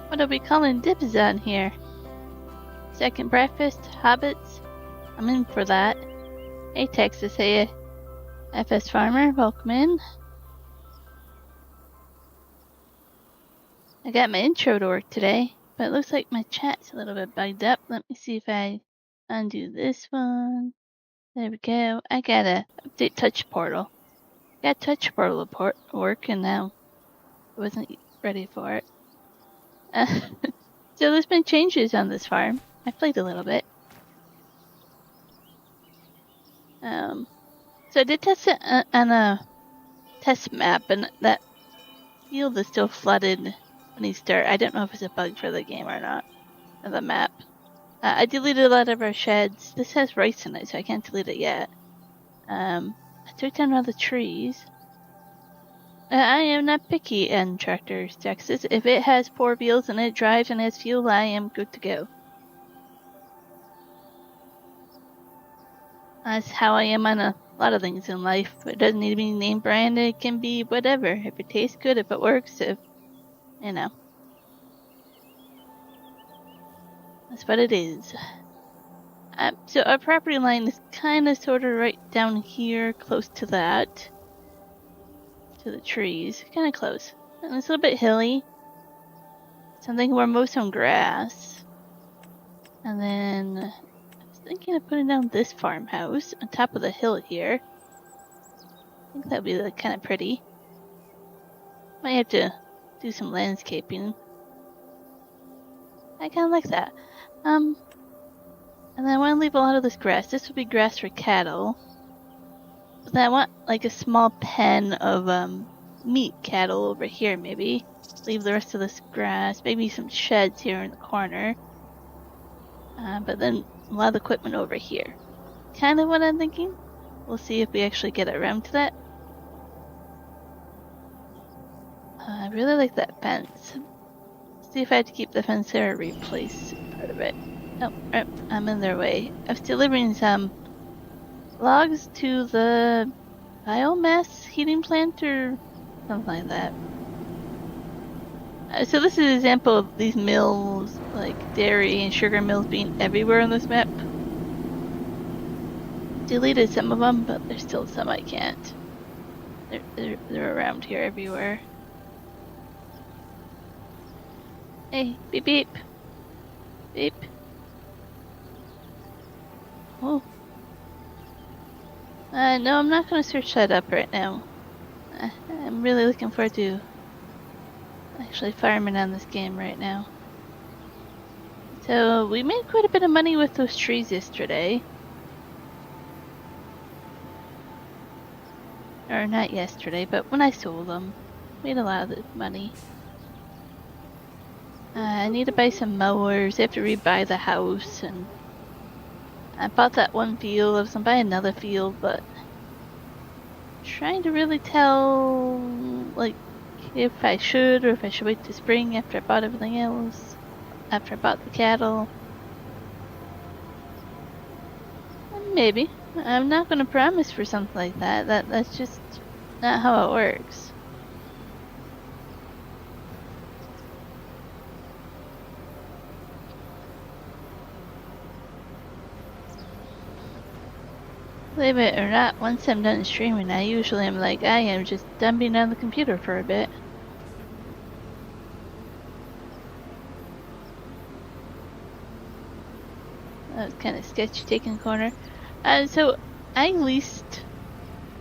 What are we calling dibs on here? Second breakfast? Hobbits? I'm in for that. Hey Texas, hey FS Farmer, welcome in. I got my intro to work today, but it looks like my chat's a little bit bugged up. Let me see if I undo this one. There we go. I gotta update Touch Portal. Got Touch Portal report work, and now I wasn't ready for it. So there's been changes on this farm. I played a little bit. So I did test it on a test map, and that field is still flooded when you start. I don't know if it's a bug for the game or not, or the map. I deleted a lot of our sheds. This has rice in it, so I can't delete it yet. I took down all the trees. I am not picky in tractors, Texas. If it has 4 wheels and it drives and has fuel, I am good to go. That's how I am on a lot of things in life. It doesn't need to be name brand. It can be whatever. If it tastes good, if it works, if, you know. That's what it is. So our property line is kind of sort of right down here, close to that. To the trees. Kind of close. And it's a little bit hilly. So I'm thinking we're mow some grass. And then I was thinking of putting down this farmhouse on top of the hill here. I think that would be kind of pretty. Might have to do some landscaping. I kind of like that. And then I want to leave a lot of this grass. This would be grass for cattle. But then I want like a small pen of meat cattle over here maybe. Leave the rest of this grass. Maybe some sheds here in the corner. But then a lot of equipment over here. Kind of what I'm thinking. We'll see if we actually get around to that. I really like that fence. See if I have to keep the fence there or replace part of it. Oh, I'm in their way. I was delivering some logs to the biomass heating plant or something like that. So this is an example of these mills, like dairy and sugar mills being everywhere on this map. Deleted some of them, but there's still some I can't. They're around here everywhere. Hey, beep beep. Beep. Oh. No, I'm not going to search that up right now. I'm really looking forward to actually farming on this game right now. So, we made quite a bit of money with those trees yesterday. Or not yesterday, but when I sold them. Made a lot of the money. I need to buy some mowers. I have to rebuy the house, and I bought that one field. I was gonna buy another field, but I'm trying to really tell, like, if I should or if I should wait to spring after I bought everything else. After I bought the cattle. Maybe. I'm not gonna promise for something like that. That's just not how it works. Believe it or not, once I'm done streaming, I usually am like, I am just dumping on the computer for a bit. That was kind of sketchy taking corner. So I leased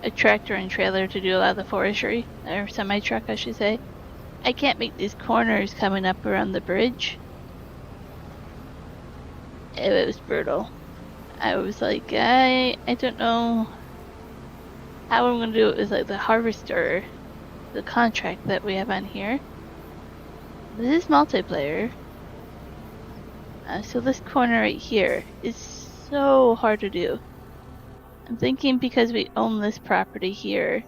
a tractor and trailer to do a lot of the forestry, or semi-truck I should say. I can't make these corners coming up around the bridge. It was brutal. I was like, I don't know how I'm gonna do it with like the harvester, the contract that we have on here. This is multiplayer. So this corner right here is so hard to do. I'm thinking because we own this property here,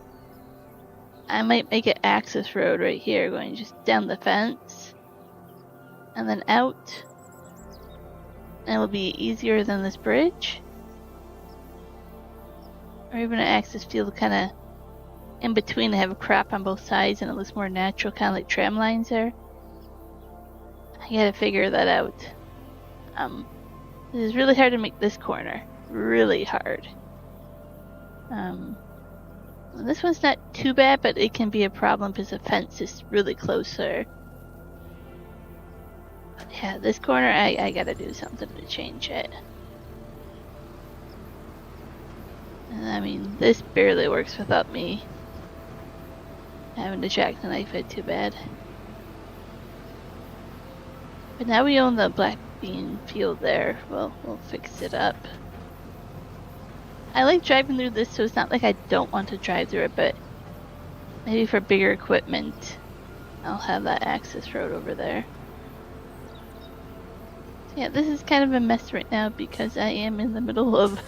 I might make an access road right here going just down the fence and then out. And it will be easier than this bridge. Or even an access field kind of in between. They have a crop on both sides and it looks more natural, kind of like tram lines there. I gotta figure that out. This is really hard to make this corner. Really hard. This one's not too bad, but it can be a problem because the fence is really close there. Yeah, this corner, I gotta do something to change it. And I mean, this barely works without me having to jack the knife it too bad. But now we own the black bean field there. Well, we'll fix it up. I like driving through this, so it's not like I don't want to drive through it, but maybe for bigger equipment, I'll have that access road over there. So yeah, this is kind of a mess right now because I am in the middle of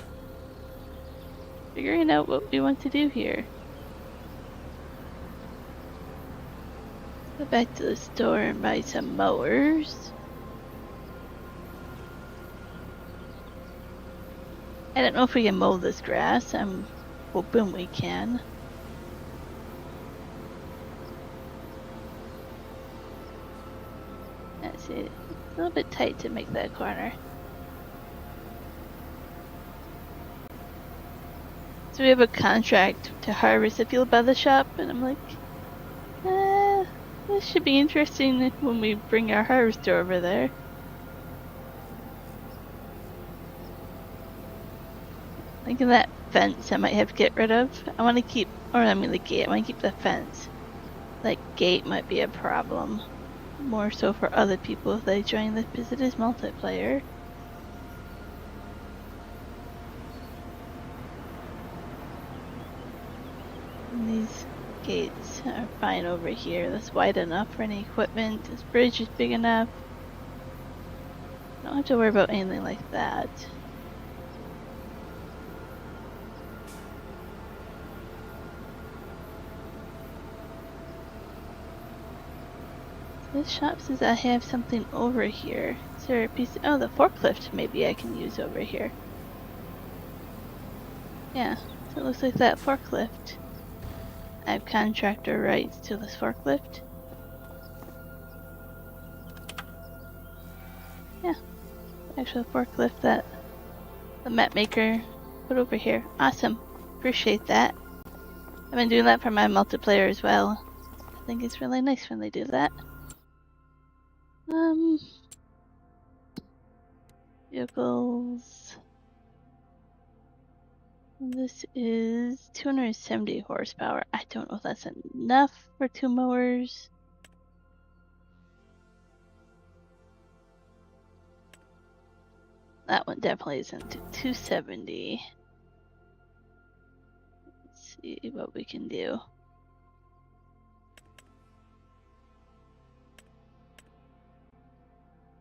figuring out what we want to do here. Go back to the store and buy some mowers. I don't know if we can mow this grass. I'm hoping we can. Let's see. It's a little bit tight to make that corner. So we have a contract to harvest the field by the shop, and I'm like, this should be interesting when we bring our harvester over there. Think of that fence I might have to get rid of. I want to keep, or I mean the gate, I want to keep the fence. That gate might be a problem. More so for other people if they join this because it is multiplayer. And these gates are fine over here. That's wide enough for any equipment. This bridge is big enough. Don't have to worry about anything like that. This shop says I have something over here. Is there a piece? Oh, the forklift maybe I can use over here. Yeah, so it looks like that forklift. I have contractor rights to this forklift. Yeah, actual forklift that the map maker put over here. Awesome, appreciate that. I've been doing that for my multiplayer as well. I think it's really nice when they do that. Vehicles. This is 270 horsepower. I don't know if that's enough for 2 mowers. That one definitely isn't. 270. Let's see what we can do.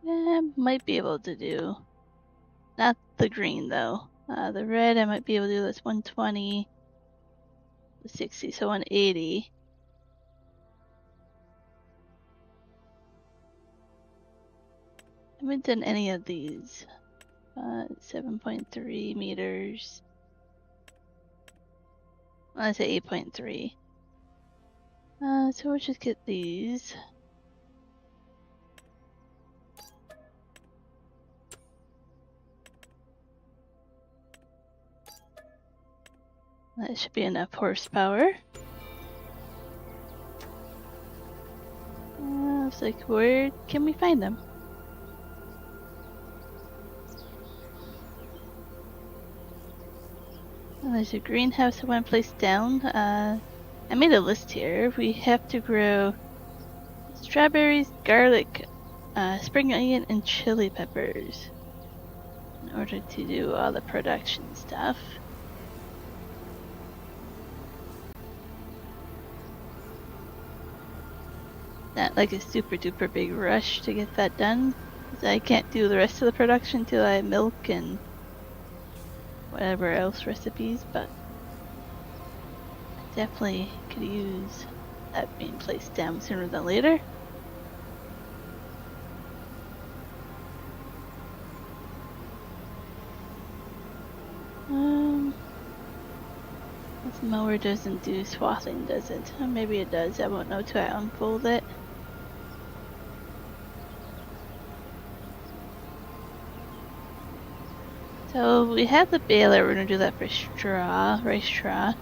Yeah, might be able to do. Not the green though. The red I might be able to do. That's 120. The 60, so 180. I haven't done any of these. 7.3 meters. Well, I say 8.3. So we'll just get these. That should be enough horsepower. It's like, where can we find them? And there's a greenhouse I want to place down. I made a list here. We have to grow strawberries, garlic, spring onion, and chili peppers in order to do all the production stuff. Not like a super duper big rush to get that done. I can't do the rest of the production till I have milk and whatever else recipes, but I definitely could use that being placed down sooner than later. This mower doesn't do swathing, does it? Or maybe it does, I won't know till I unfold it. So we have the baler, we're gonna do that for straw, rice straw.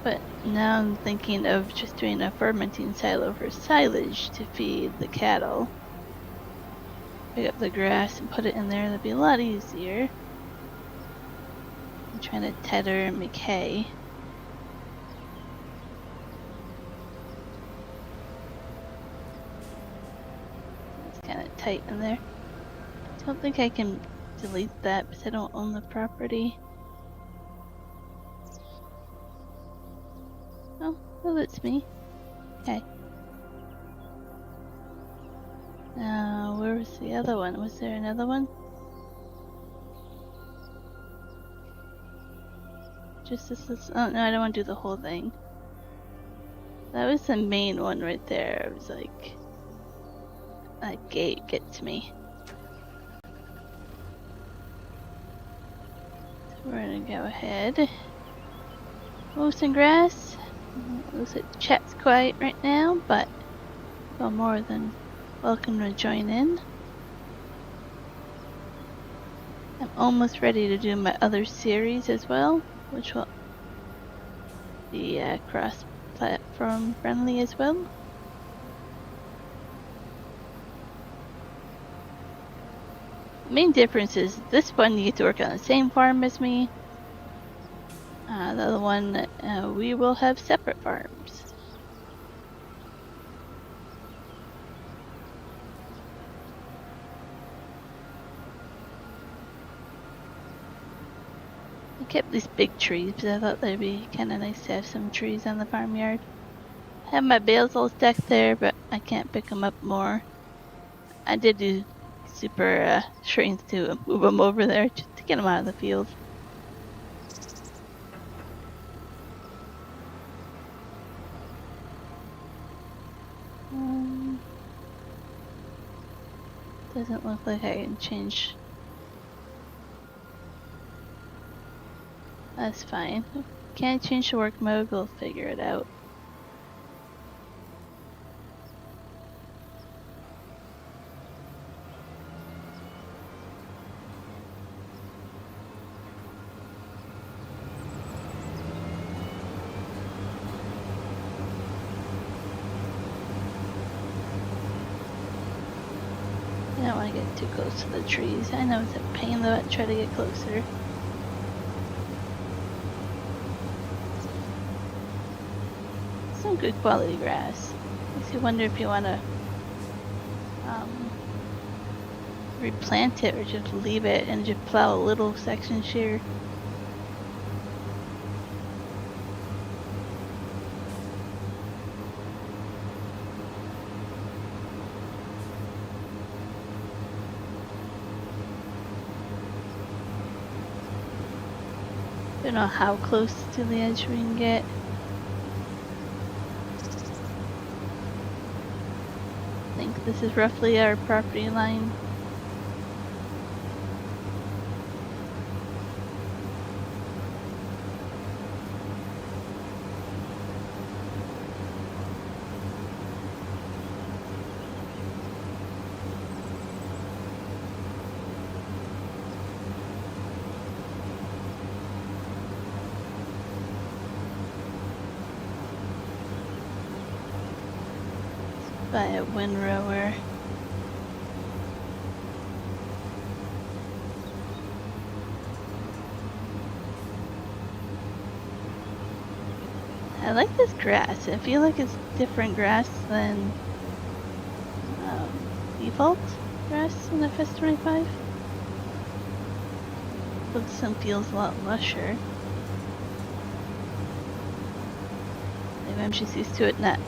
But now I'm thinking of just doing a fermenting silo for silage to feed the cattle. Pick up the grass and put it in there, that'd be a lot easier. I'm trying to tether and make hay. It's kind of tight in there. I don't think I can delete that because I don't own the property. Oh, well, it's me. Okay. Now, where was the other one? Was there another one? Just this. Oh, no, I don't want to do the whole thing. That was the main one right there. It was like, that gate gets me. So we're gonna go ahead. Mow some grass. Looks like the chat's quiet right now, but you're more than welcome to join in. I'm almost ready to do my other series as well, which will be cross-platform friendly as well. The main difference is this one you get to work on the same farm as me. The other one, we will have separate farms. I kept these big trees because I thought they'd be kind of nice to have some trees on the farmyard. I have my bales all stacked there, but I can't pick them up more. I did do super strength to move them over there just to get them out of the field. Doesn't look like I can change. That's fine. Can't change the work mode, we'll figure it out. I don't want to get too close to the trees. I know it's a pain in the butt to try to get closer. Some good quality grass. Makes you wonder if you want to replant it or just leave it and just plow a little section here. Don't know how close to the edge we can get. I think this is roughly our property line. By a windrower. I like this grass. I feel like it's different grass than default grass in FS25. Looks and feels a lot lusher. Maybe I'm just used to it not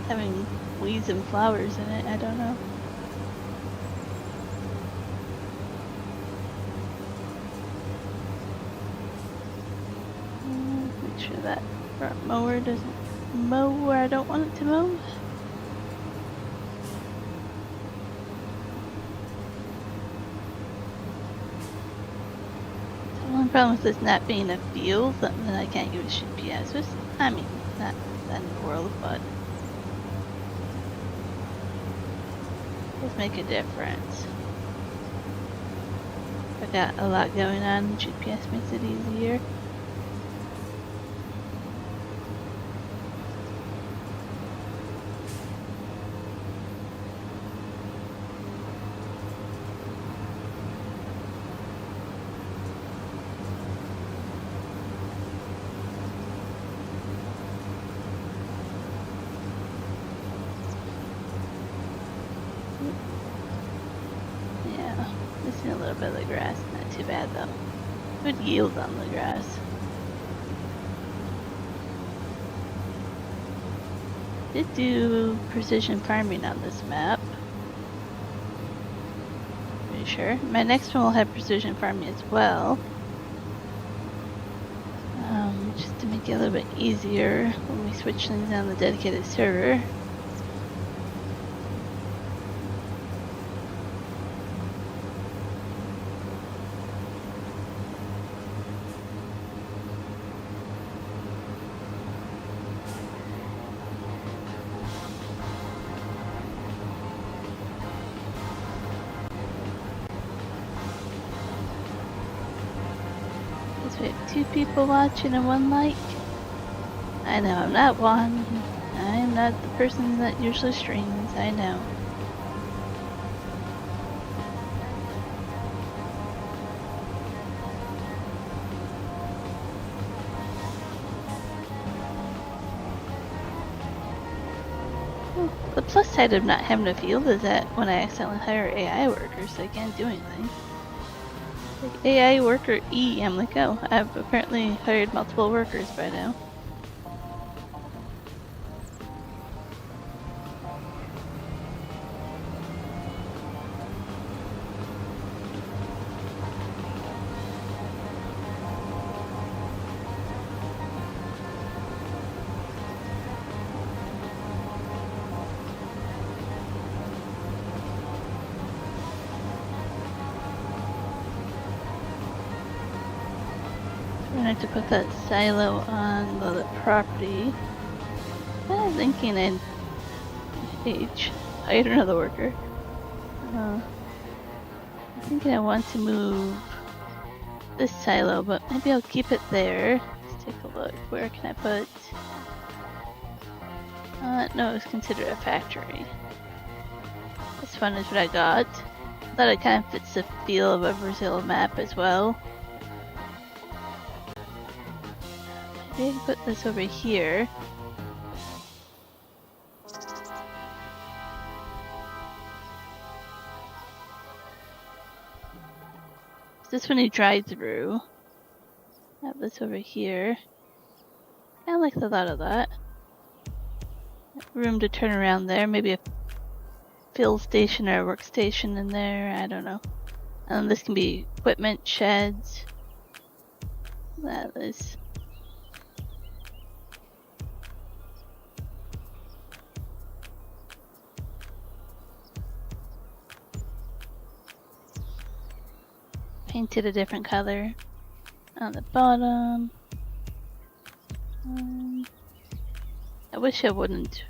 having weeds and flowers in it, I don't know. Make sure that front mower doesn't mow where I don't want it to mow. The only problem with this not being a field, that I can't give a shit PS. I mean, not that in the world, but does make a difference. got a lot going on. GPS makes it easier. Yeah, missing a little bit of the grass. Not too bad though. Good yield on the grass. Did do precision farming on this map. Pretty sure. My next one will have precision farming as well. Just to make it a little bit easier when we switch things on the dedicated server. We have 2 people watching and 1 like. I know, I'm not one. I am not the person that usually streams, I know. Well, the plus side of not having a field is that when I accidentally hire AI workers, they can't do anything. Like AI worker E, I'm like, oh, I've apparently hired multiple workers by now. I'm gonna have to put that silo on the property. I'm thinking I'd hire another worker. I'm thinking I want to move this silo, but maybe I'll keep it there. Let's take a look. Where can I put? No, it's considered a factory. This one is what I got. I thought it kind of fits the feel of a Brazil map as well. Maybe I can put this over here. This one you drive through. Have this over here. I like the thought of that. Room to turn around there. Maybe a field station or a workstation in there. I don't know. This can be equipment sheds. That is. Painted a different color on the bottom. I wish I wouldn't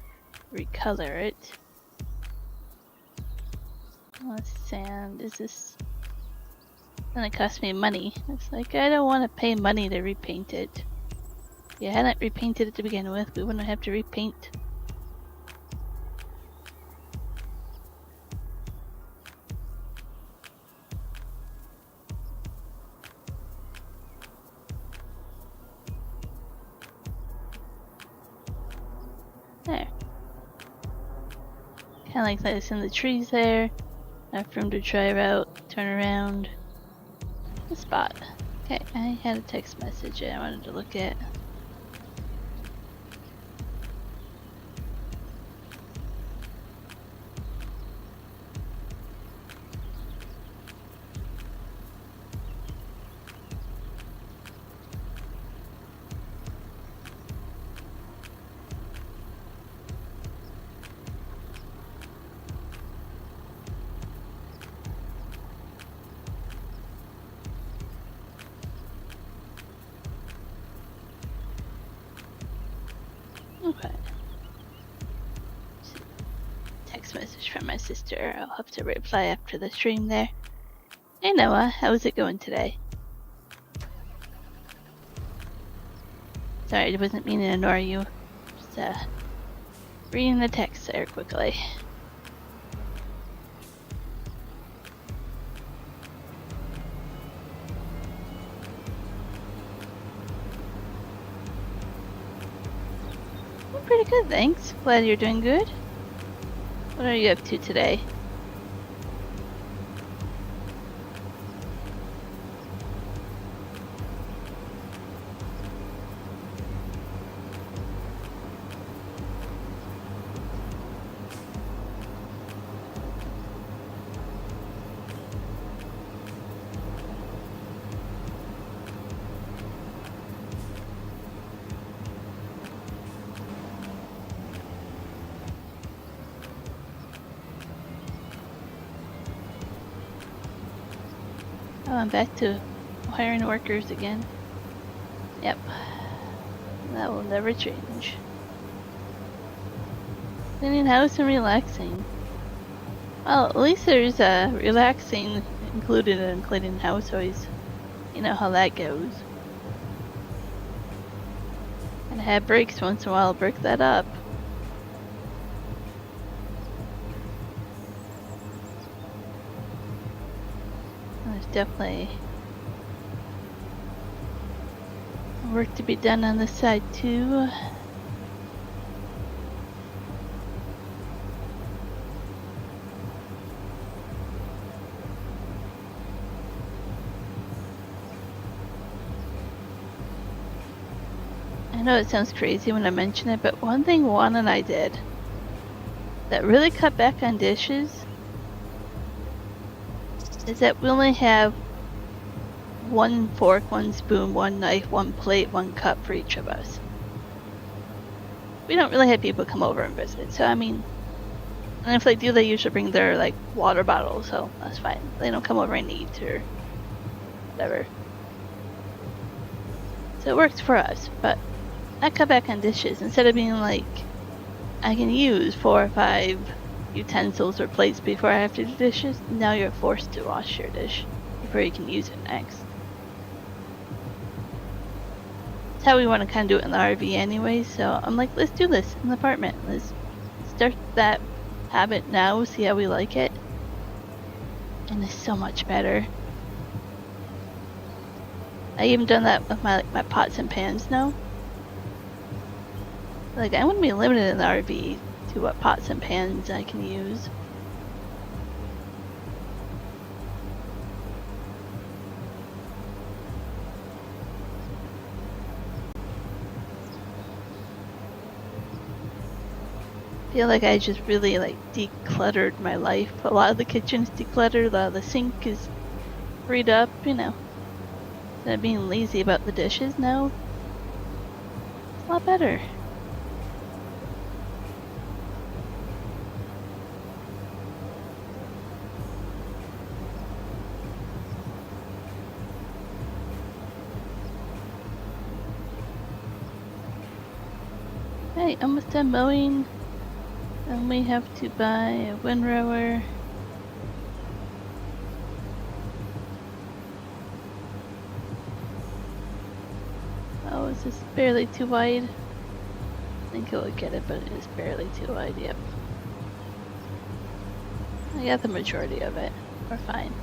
recolor it. Oh, sand. Is this gonna cost me money? It's like I don't want to pay money to repaint it. If you hadn't repainted it to begin with, we wouldn't have to repaint. There. Kind of like this in the trees there. Enough room to drive out, turn around. The spot. Okay, I had a text message I wanted to look at. Okay. Text message from my sister. I'll have to reply after the stream there. Hey Noah, how's it going today? Sorry, I wasn't meaning to ignore you. Just reading the text there quickly. I'm pretty good, thanks. Glad you're doing good. What are you up to today? Oh, I'm back to hiring workers again. Yep. That will never change. Cleaning house and relaxing. Well, at least there's relaxing included in cleaning house always. You know how that goes. And have breaks once in a while, break that up. There's definitely work to be done on this side too. I know it sounds crazy when I mention it, but one thing Juan and I did that really cut back on dishes is that we only have one fork, one spoon, one knife, one plate, one cup for each of us. We don't really have people come over and visit, so I mean, and if they do, they usually bring their like water bottle, so that's fine. They don't come over and eat or whatever. So it works for us, but I cut back on dishes instead of being like, I can use 4 or 5 utensils or plates before I have to do dishes. Now you're forced to wash your dish before you can use it next. That's how we want to kind of do it in the RV anyway, so I'm like, let's do this in the apartment. Let's start that habit now, see how we like it. And it's so much better. I even done that with my pots and pans now. Like, I wouldn't be limited in the RV to what pots and pans I can use. I feel like I just really like decluttered my life. A lot of the kitchen is decluttered, a lot of the sink is freed up, you know. Instead of being lazy about the dishes now, it's a lot better. Hey, almost done mowing. And we have to buy a windrower. Oh, is this barely too wide? I think it would get it, but it is barely too wide, yep. I got the majority of it. We're fine.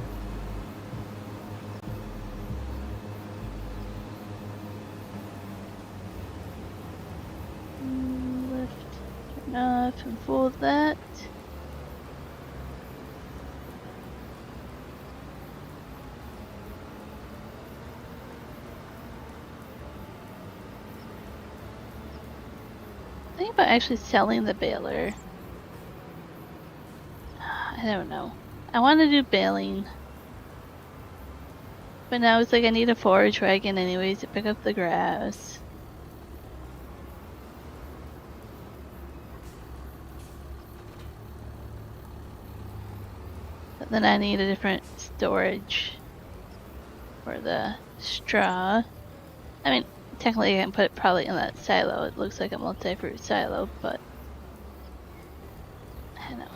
Lift, turn off, and fold that. Think about actually selling the baler. I don't know. I want to do baling. But now it's like I need a forage wagon anyways to pick up the grass. But then I need a different storage for the straw. I mean, technically I can put it probably in that silo. It looks like a multi-fruit silo, but I don't know.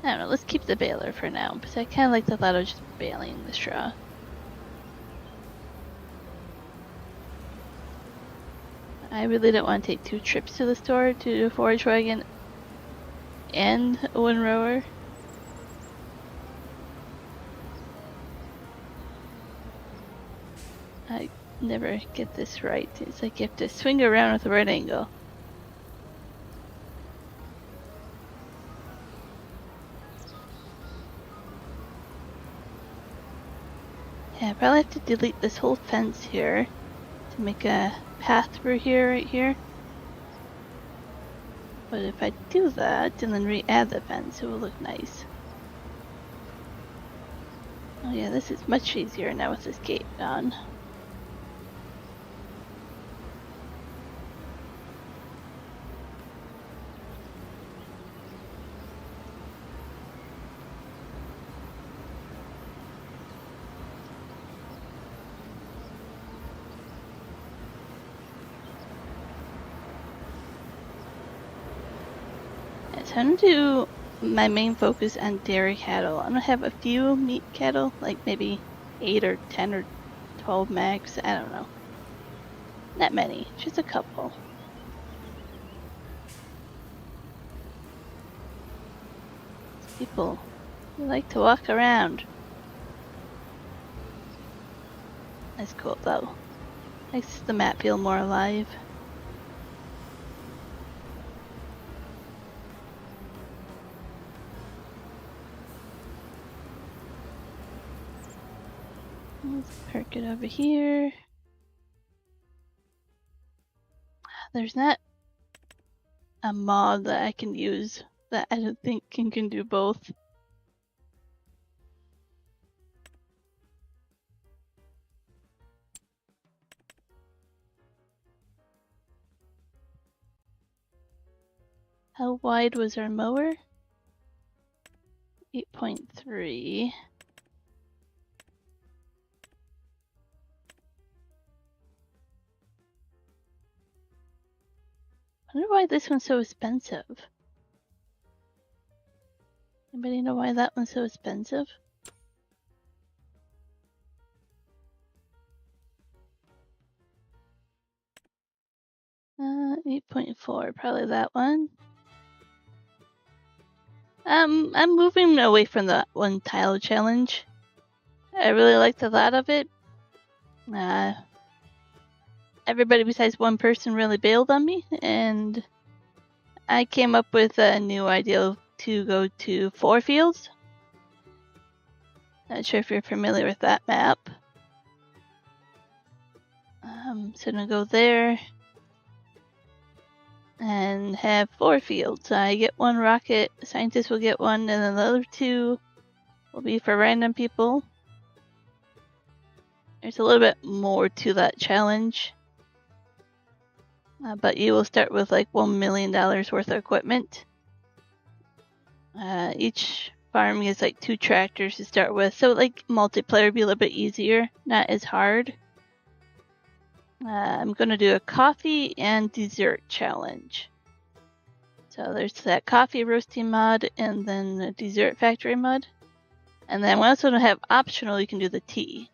I don't know, let's keep the baler for now, because I kind of like the thought of just baling the straw. I really don't want to take 2 trips to the store to do a forage wagon and a windrower. I never get this right. It's like you have to swing around with the right angle. Yeah, I probably have to delete this whole fence here to make a path through here, right here. But if I do that and then re-add the fence, it will look nice. Oh yeah, this is much easier now with this gate on. So I'm gonna do my main focus on dairy cattle. I'm gonna have a few meat cattle, like maybe 8 or 10 or 12 max. I don't know. Not many, just a couple. People who like to walk around. That's cool though. Makes the map feel more alive. Let's park it over here. There's not a mod that I can use that I don't think can do both. How wide was our mower? 8.3. I wonder why this one's so expensive. Anybody know why that one's so expensive? Uh, 8.4, probably that one. I'm moving away from the one tile challenge. I really like the thought of it. Everybody besides one person really bailed on me, and I came up with a new idea to go to 4 fields. Not sure if you're familiar with that map. So I'm gonna go there and have 4 fields. I get 1 rocket, scientists will get 1, and then the other 2 will be for random people. There's a little bit more to that challenge. But you will start with like $1 million worth of equipment. Each farm gets like 2 tractors to start with, so like multiplayer will be a little bit easier, not as hard. I'm gonna do a coffee and dessert challenge. So there's that coffee roasting mod and then the dessert factory mod. And then I'm also gonna have optional, you can do the tea.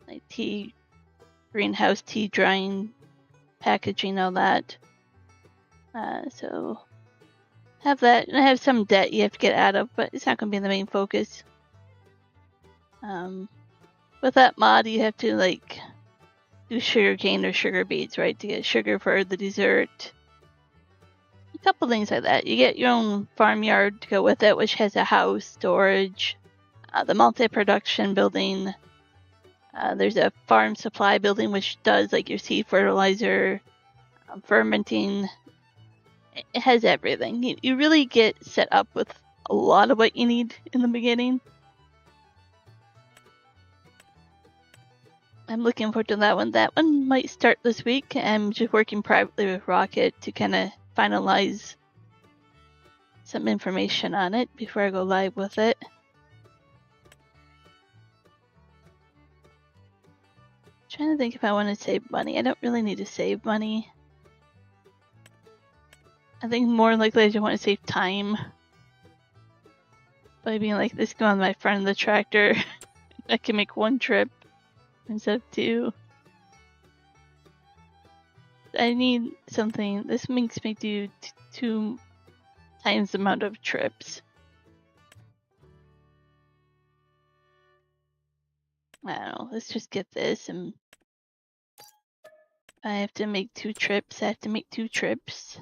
Like tea, greenhouse tea drying, packaging, all that. So have that, and I have some debt you have to get out of, but it's not going to be the main focus. With that mod, you have to like do sugarcane or sugar beets, right, to get sugar for the dessert. A couple things like that. You get your own farmyard to go with it, which has a house, storage, the multi-production building. There's a farm supply building, which does like your seed fertilizer, fermenting. It has everything. You really get set up with a lot of what you need in the beginning. I'm looking forward to that one. That one might start this week. I'm just working privately with Rocket to kind of finalize some information on it before I go live with it. Trying to think if I want to save money. I don't really need to save money. I think more likely I just want to save time. by being like, this go on my front of the tractor. I can make one trip instead of two. I need something. This makes me do 2 times the amount of trips. I don't know. Let's just get this, and I have to make 2 trips. I have to make 2 trips.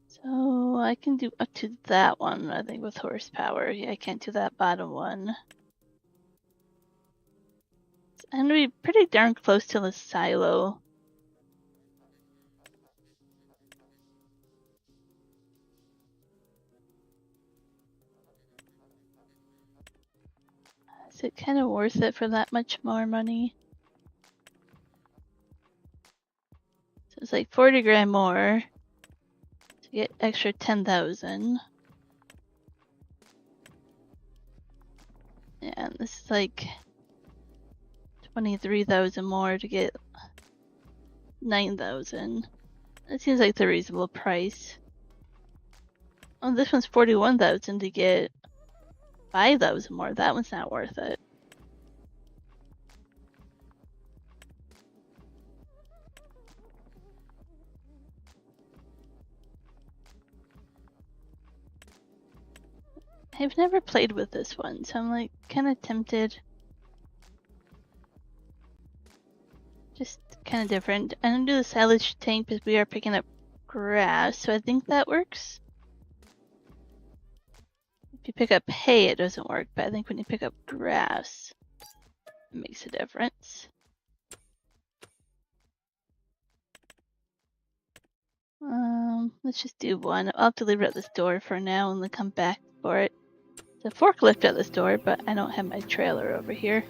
So I can do up to that one, I think, with horsepower. Yeah, I can't do that bottom one. I'm gonna be pretty darn close to the silo. Is it kind of worth it for that much more money? So it's like 40 grand more to get extra 10,000. Yeah, and this is like 23,000 more to get 9,000. That seems like the reasonable price. Oh, this one's 41,000 to get 5,000 more. That one's not worth it. I've never played with this one, so I'm like kind of tempted. Just kind of different. I'm gonna do the silage tank because we are picking up grass, so I think that works. If you pick up hay, it doesn't work, but I think when you pick up grass, it makes a difference. Let's just do one. I'll have to leave it at this door for now and then come back for it. The forklift at this door, but I don't have my trailer over here.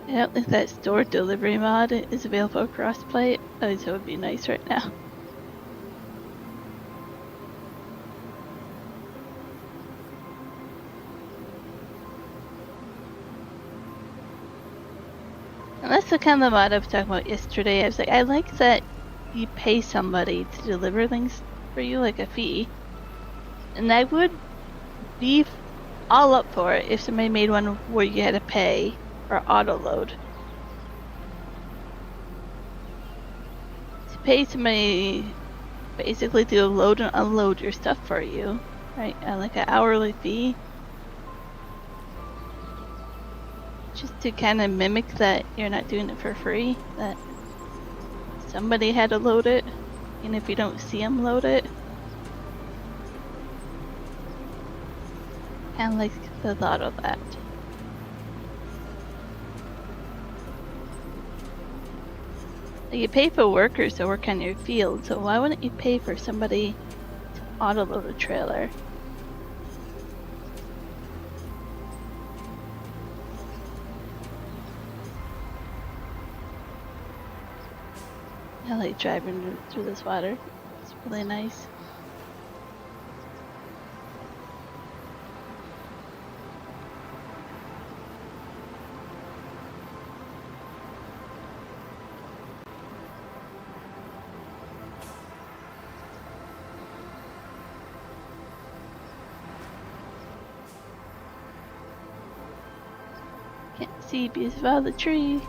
I don't think that store delivery mod is available for crossplay. Oh, so it would be nice right now. And that's the kind of mod I was talking about yesterday. I was like, I like that you pay somebody to deliver things for you, like a fee. And I would be all up for it if somebody made one where you had to pay for auto load. To pay somebody basically to load and unload your stuff for you, right? Like an hourly fee. Just to kind of mimic that you're not doing it for free, that somebody had to load it, and if you don't see them load it. Kind of like the thought of that. You pay for workers to work on your field, so why wouldn't you pay for somebody to auto load a trailer? I like driving through this water. It's really nice. Can't see because of the tree.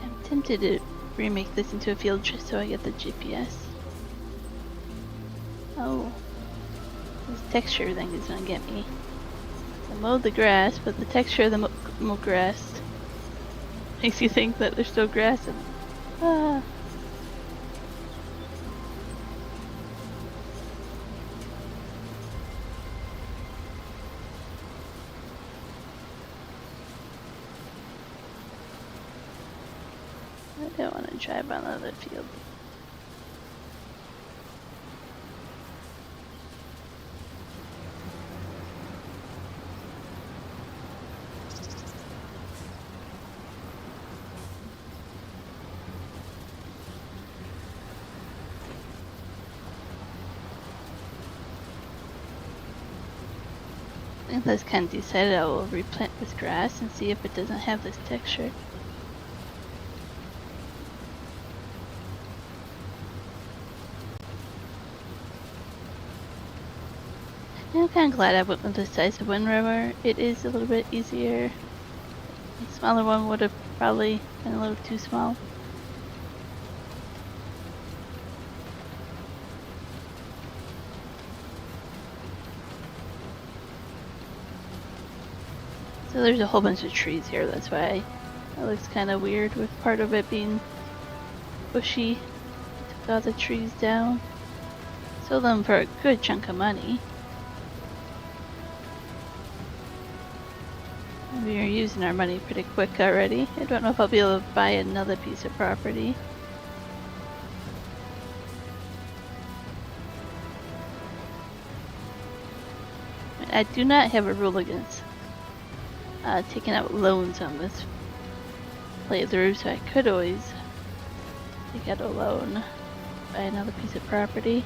I'm tempted to remake this into a field just so I get the GPS. Oh, this texture thing is gonna get me. I mowed the grass, but the texture of the grass makes you think that there's still grass in it. Ah. I don't want to drive on the other field. And that's kind of decided I will replant this grass and see if it doesn't have this texture. I'm kind of glad I went with the size of Wind River. It is a little bit easier. A smaller one would have probably been a little too small. So there's a whole bunch of trees here, that's why it looks kind of weird with part of it being bushy. Took all the trees down. Sold them for a good chunk of money. We are using our money pretty quick already. I don't know if I'll be able to buy another piece of property. I do not have a rule against taking out loans on this playthrough, so I could always take out a loan, buy another piece of property.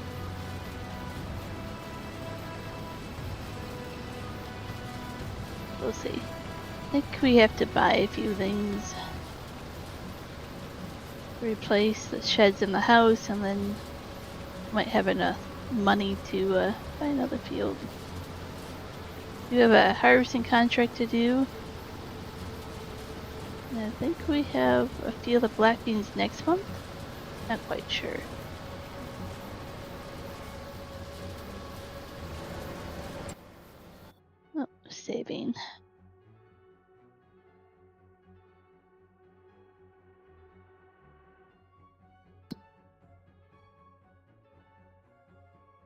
We'll see. I think we have to buy a few things. Replace the sheds in the house, and then might have enough money to buy another field. We have a harvesting contract to do. And I think we have a field of black beans next month. Not quite sure. Oh, saving.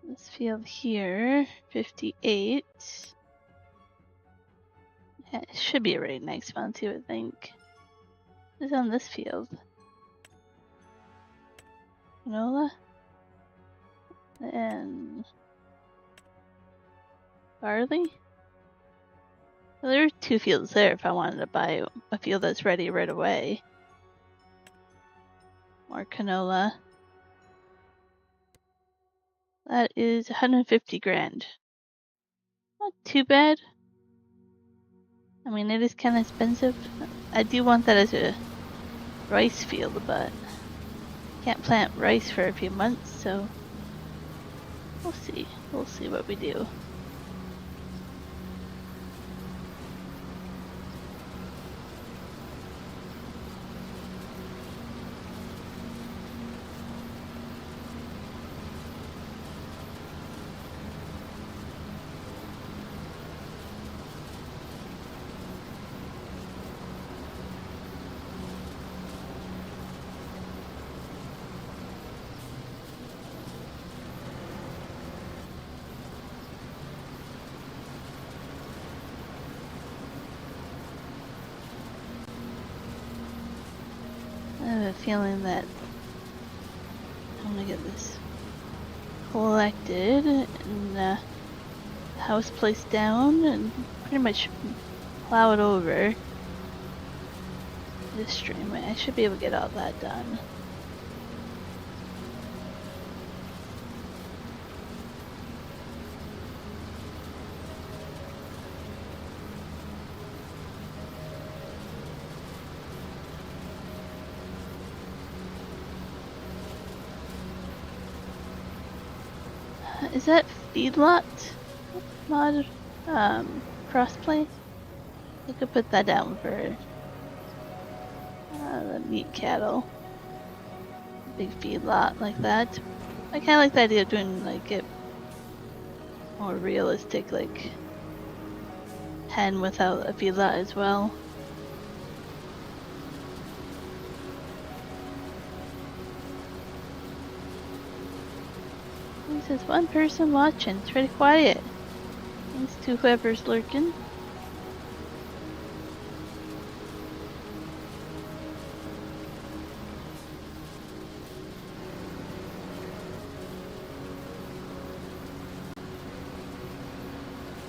This field here, 58. Yeah, it should be ready next month, you would think. What's on this field? Canola? And barley? Well, there are two fields there if I wanted to buy a field that's ready right away. More canola. That is 150 grand. Not too bad. I mean, it is kind of expensive. I do want that as a rice field, but can't plant rice for a few months, so we'll see. We'll see what we do. I have a feeling that I'm gonna get this collected and the house placed down and pretty much plow it over this stream. I should be able to get all that done. Is that feedlot mod crossplay? I could put that down for the meat cattle. Big feedlot like that. I kind of like the idea of doing like it more realistic, like hen without a feedlot as well. It says one person watching. It's pretty quiet. Thanks to whoever's lurking.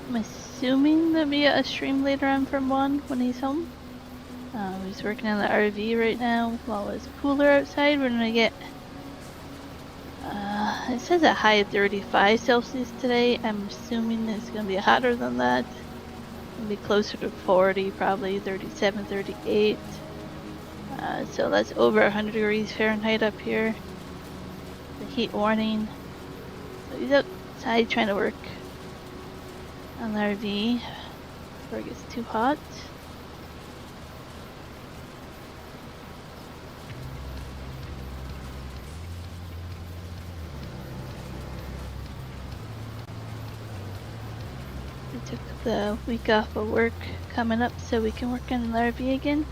I'm assuming there'll be a stream later on from Juan when he's home. He's working on the RV right now while it's cooler outside. We're gonna get it says a high of 35 Celsius today. I'm assuming it's gonna be hotter than that. Be closer to 40, probably 37, 38. So that's over 100 degrees Fahrenheit up here. The heat warning. So he's outside trying to work on the RV before it gets too hot. We took the week off of work coming up so we can work on the RV again.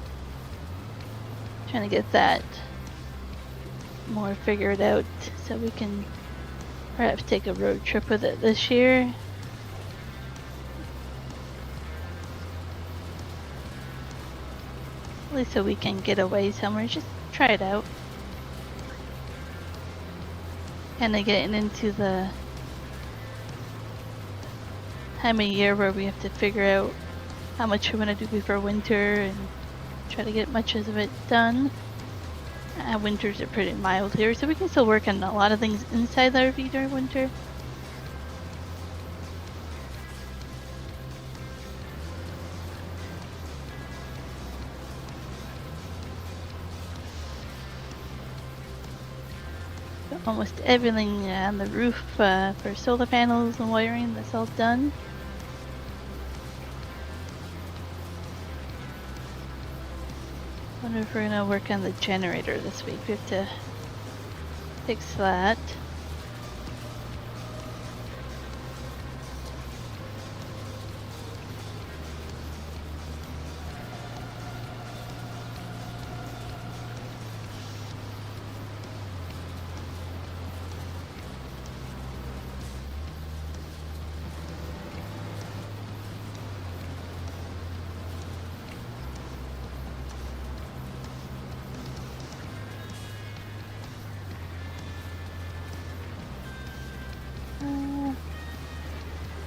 Trying to get that more figured out so we can perhaps take a road trip with it this year. At least so we can get away somewhere, just try it out. Kinda getting into the time of year where we have to figure out how much we want to do before winter and try to get much of it done. Winters are pretty mild here, so we can still work on a lot of things inside the RV during winter. Almost everything on the roof for solar panels and wiring, that's all done. Wonder if we're gonna work on the generator this week. We have to fix that.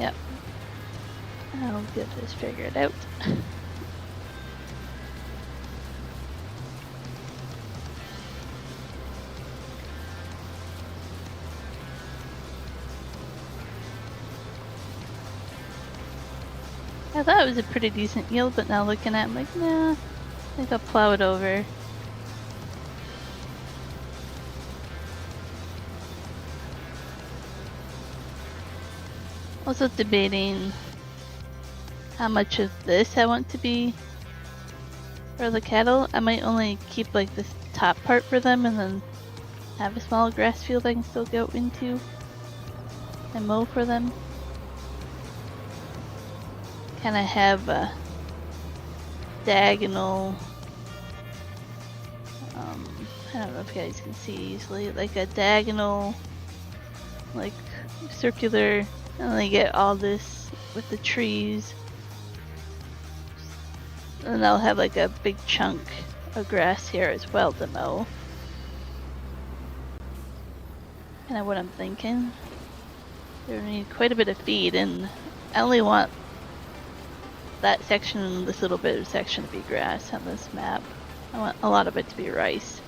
Yep. I'll get this figured out. I thought it was a pretty decent yield, but now looking at it, I'm like, nah, I think I'll plow it over. Also debating how much of this I want to be for the cattle. I might only keep like this top part for them and then have a small grass field I can still go into and mow for them. Kind of have a diagonal, I don't know if you guys can see easily, like a diagonal, like circular, and then get all this with the trees. And I'll have like a big chunk of grass here as well to mow. Kind of what I'm thinking. We need quite a bit of feed, and I only want that section and this little bit of section to be grass on this map. I want a lot of it to be rice.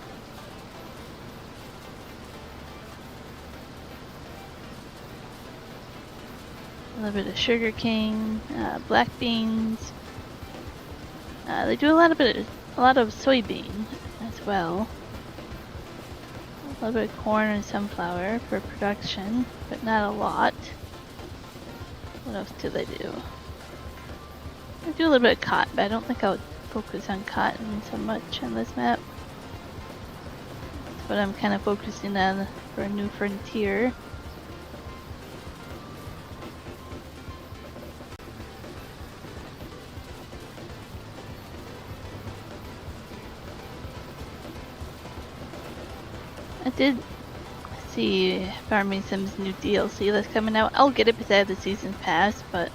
A little bit of sugarcane, black beans. They do a lot of soybean as well. A little bit of corn and sunflower for production, but not a lot. What else do they do? They do a little bit of cotton, but I don't think I would focus on cotton so much on this map. That's what I'm kind of focusing on for a new frontier. I did see Farming Sim's new DLC that's coming out. I'll get it because I have the season pass, but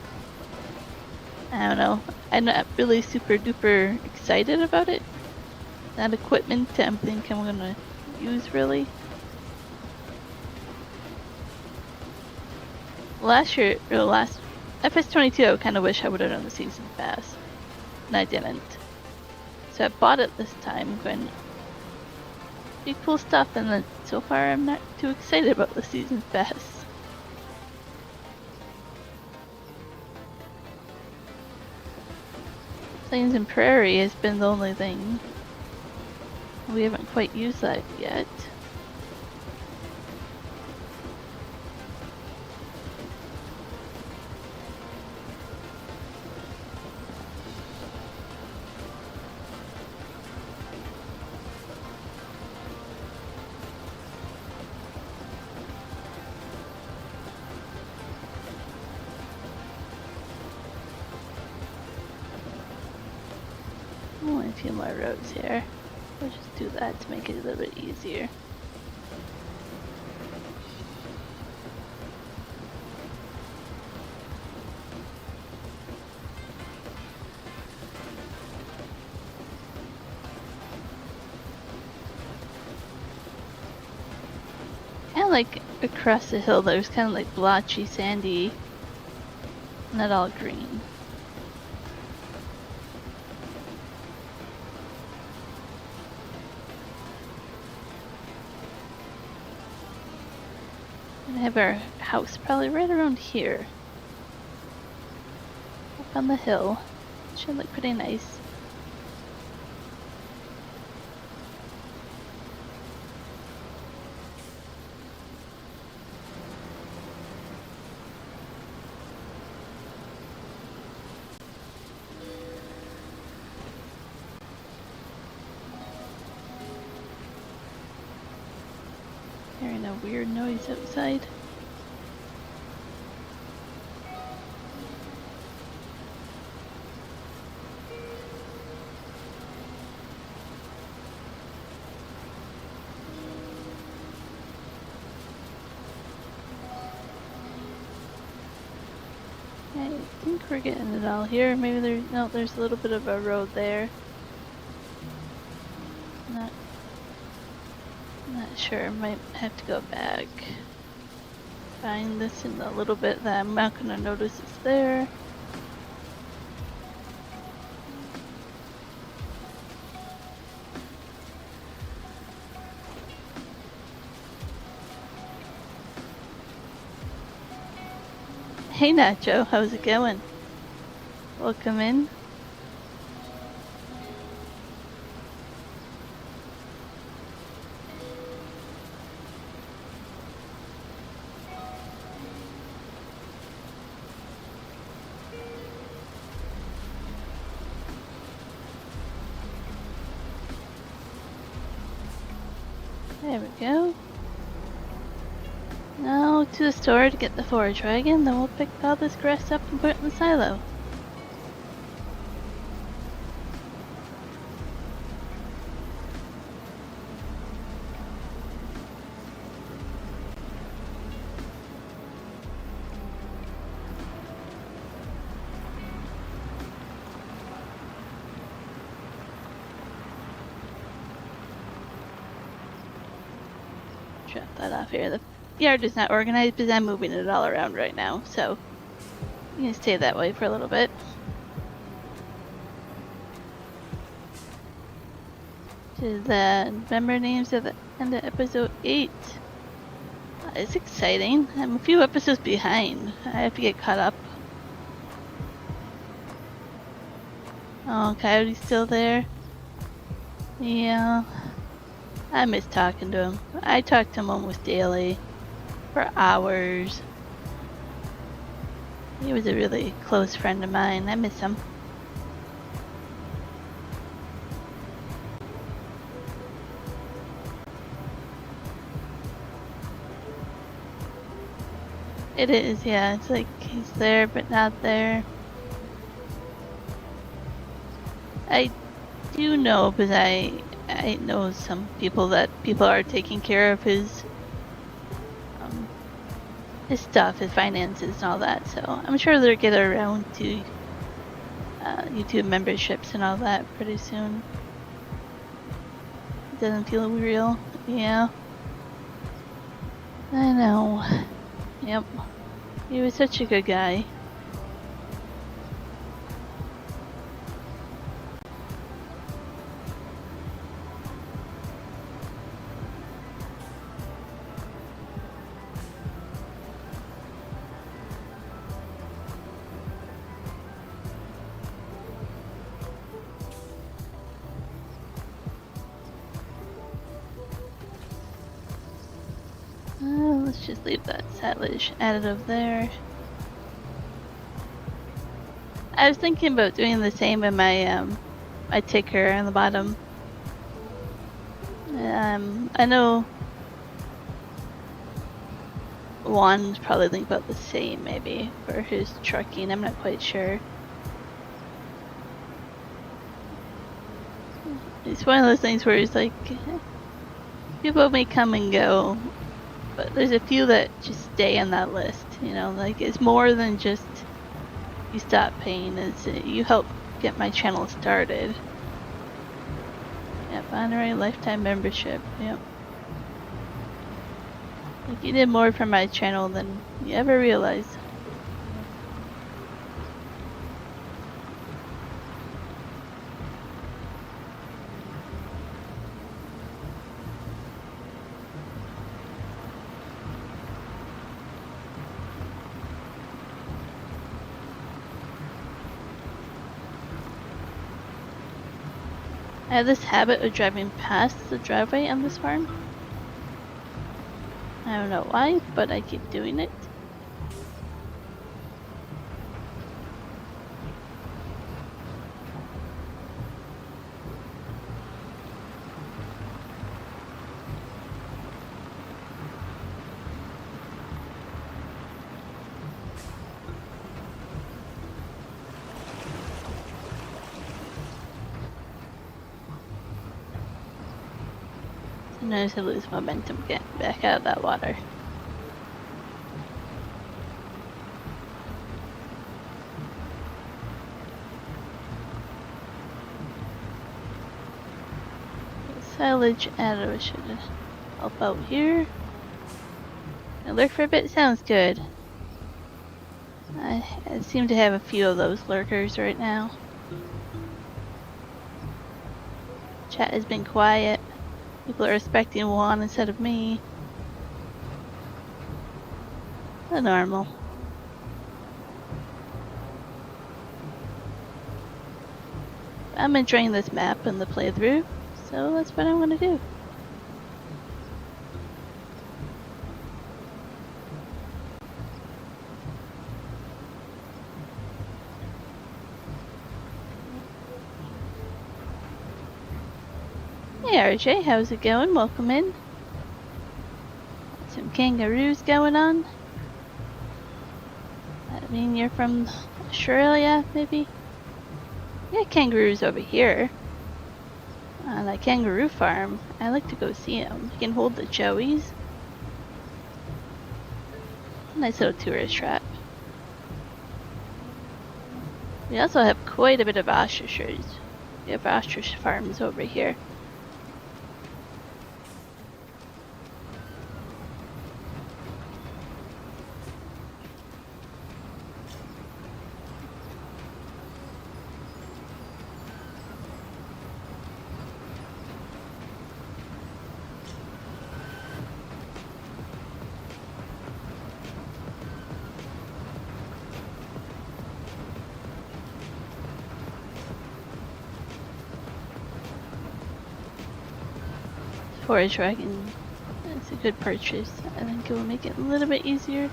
I don't know. I'm not really super duper excited about it. That equipment I'm thinking I'm gonna use really. Last year, or last FS22, I kind of wish I would have done the season pass, and I didn't. So I bought it this time, going be cool stuff, and then so far I'm not too excited about the season pass. Plains and Prairie has been the only thing. We haven't quite used that yet. Only a few more roads here. We'll just do that to make it a little bit easier. Kind of like across the hill, there's kind of like blotchy, sandy, not all green. We have our house probably right around here. Up on the hill. Should look pretty nice. Hearing a weird noise outside. I think we're getting it all here. Maybe there's a little bit of a road there. Not sure. Might have to go back. Find this in a little bit that I'm not gonna notice it's there. Hey Nacho, how's it going? Welcome in. There we go. Now to the store to get the forage wagon, then we'll pick all this grass up and put it in the silo. Drop that off here. The yard is not organized because I'm moving it all around right now, so you can stay that way for a little bit. To the member names at the end of episode 8. It's exciting. I'm a few episodes behind. I have to get caught up. Oh, Coyote's still there? Yeah. I miss talking to him. I talk to him almost daily. For hours. He was a really close friend of mine. I miss him. It is, yeah. It's like he's there but not there. I do know because I know some people that people are taking care of his stuff, his finances and all that, so I'm sure they'll get around to YouTube memberships and all that pretty soon. It doesn't feel real. Yeah. I know. Yep. He was such a good guy. Let's just leave that silage additive there. I was thinking about doing the same in my my ticker on the bottom. I know Juan's probably thinking about the same, maybe, for his trucking. I'm not quite sure. It's one of those things where it's like, people may come and go, but there's a few that just stay on that list, you know, like it's more than just you stop paying, it's you help get my channel started. Yep, honorary lifetime membership, yep. Like you did more for my channel than you ever realized. I have this habit of driving past the driveway on this farm. I don't know why, but I keep doing it. Sometimes I lose momentum getting back out of that water. Silage adder should help out here. And lurk for a bit sounds good. I seem to have a few of those lurkers right now. Chat has been quiet. People are expecting Juan instead of me. The normal. I'm enjoying this map and the playthrough, so that's what I'm gonna do. Hey RJ, how's it going? Welcome in. Some kangaroos going on. I mean, you're from Australia, maybe? Yeah, kangaroos over here. On that kangaroo farm. I like to go see them. You can hold the joeys. Nice little tourist trap. We also have quite a bit of ostriches. We have ostrich farms over here. Forage wagon. It's a good purchase. I think it will make it a little bit easier.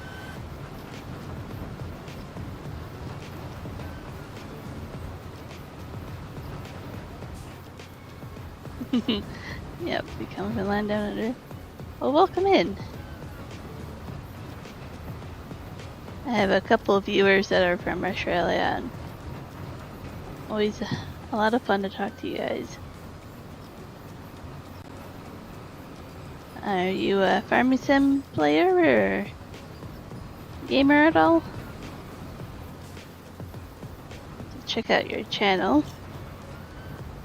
Yep, become a land down under. Well, welcome in. I have a couple of viewers that are from Australia, and always a lot of fun to talk to you guys. Are you a farming sim player or gamer at all? Check out your channel.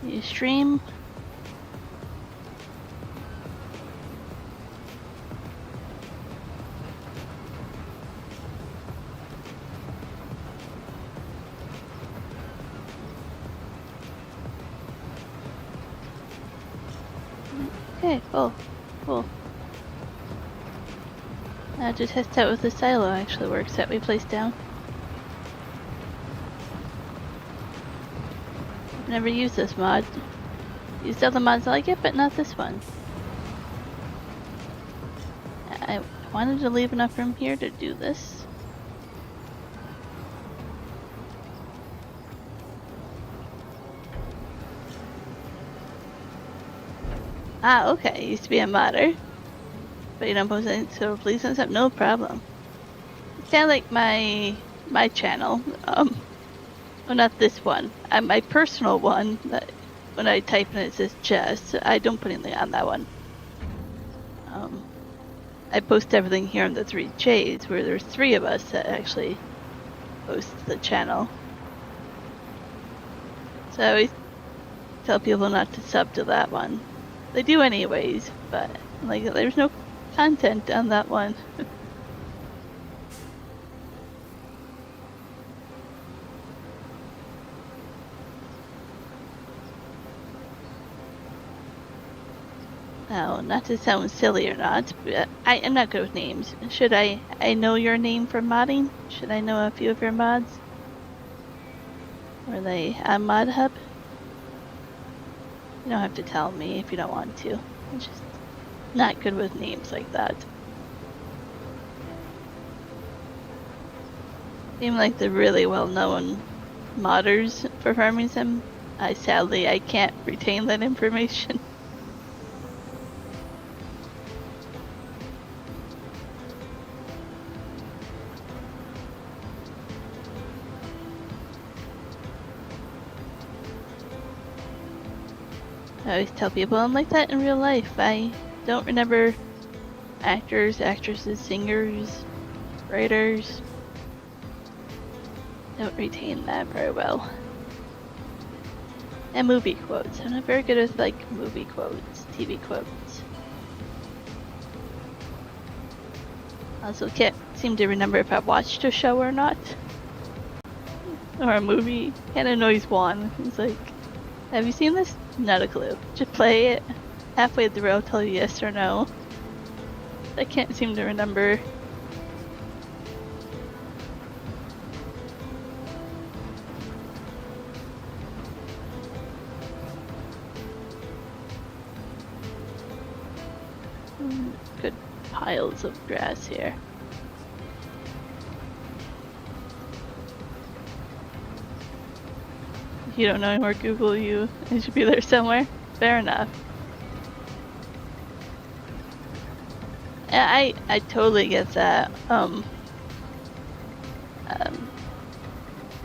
You stream. Okay, cool. Cool. Now to test out if the silo actually works that we placed down. I've never used this mod. Used other mods like it, but not this one. I wanted to leave enough room here to do this. Ah, okay. Used to be a modder. But you don't post it, so please send up. No problem. It's kind of like my channel. Well, not this one. My personal one. That when I type in it says Jess. I don't put anything on that one. I post everything here on the 3Js, where there's 3 of us that actually post the channel. So I always tell people not to sub to that one. They do anyways, but like there's no content on that one. Now, not to sound silly or not, but I'm not good with names. Should I know your name from modding? Should I know a few of your mods? Are they on Mod Hub? You don't have to tell me if you don't want to. I'm just not good with names like that. Even like the really well-known modders for Farming Sim, sadly I can't retain that information. I always tell people I'm like that in real life. I don't remember actors, actresses, singers, writers. Don't retain that very well. And movie quotes. I'm not very good with like movie quotes, TV quotes. Also can't seem to remember if I watched a show or not. Or a movie. Kind of annoys Juan. He's like, have you seen this? Not a clue. Just play it. Halfway through I'll tell you yes or no. I can't seem to remember. Good piles of grass here. If you don't know anywhere, Google you. It should be there somewhere. Fair enough. Yeah, I totally get that.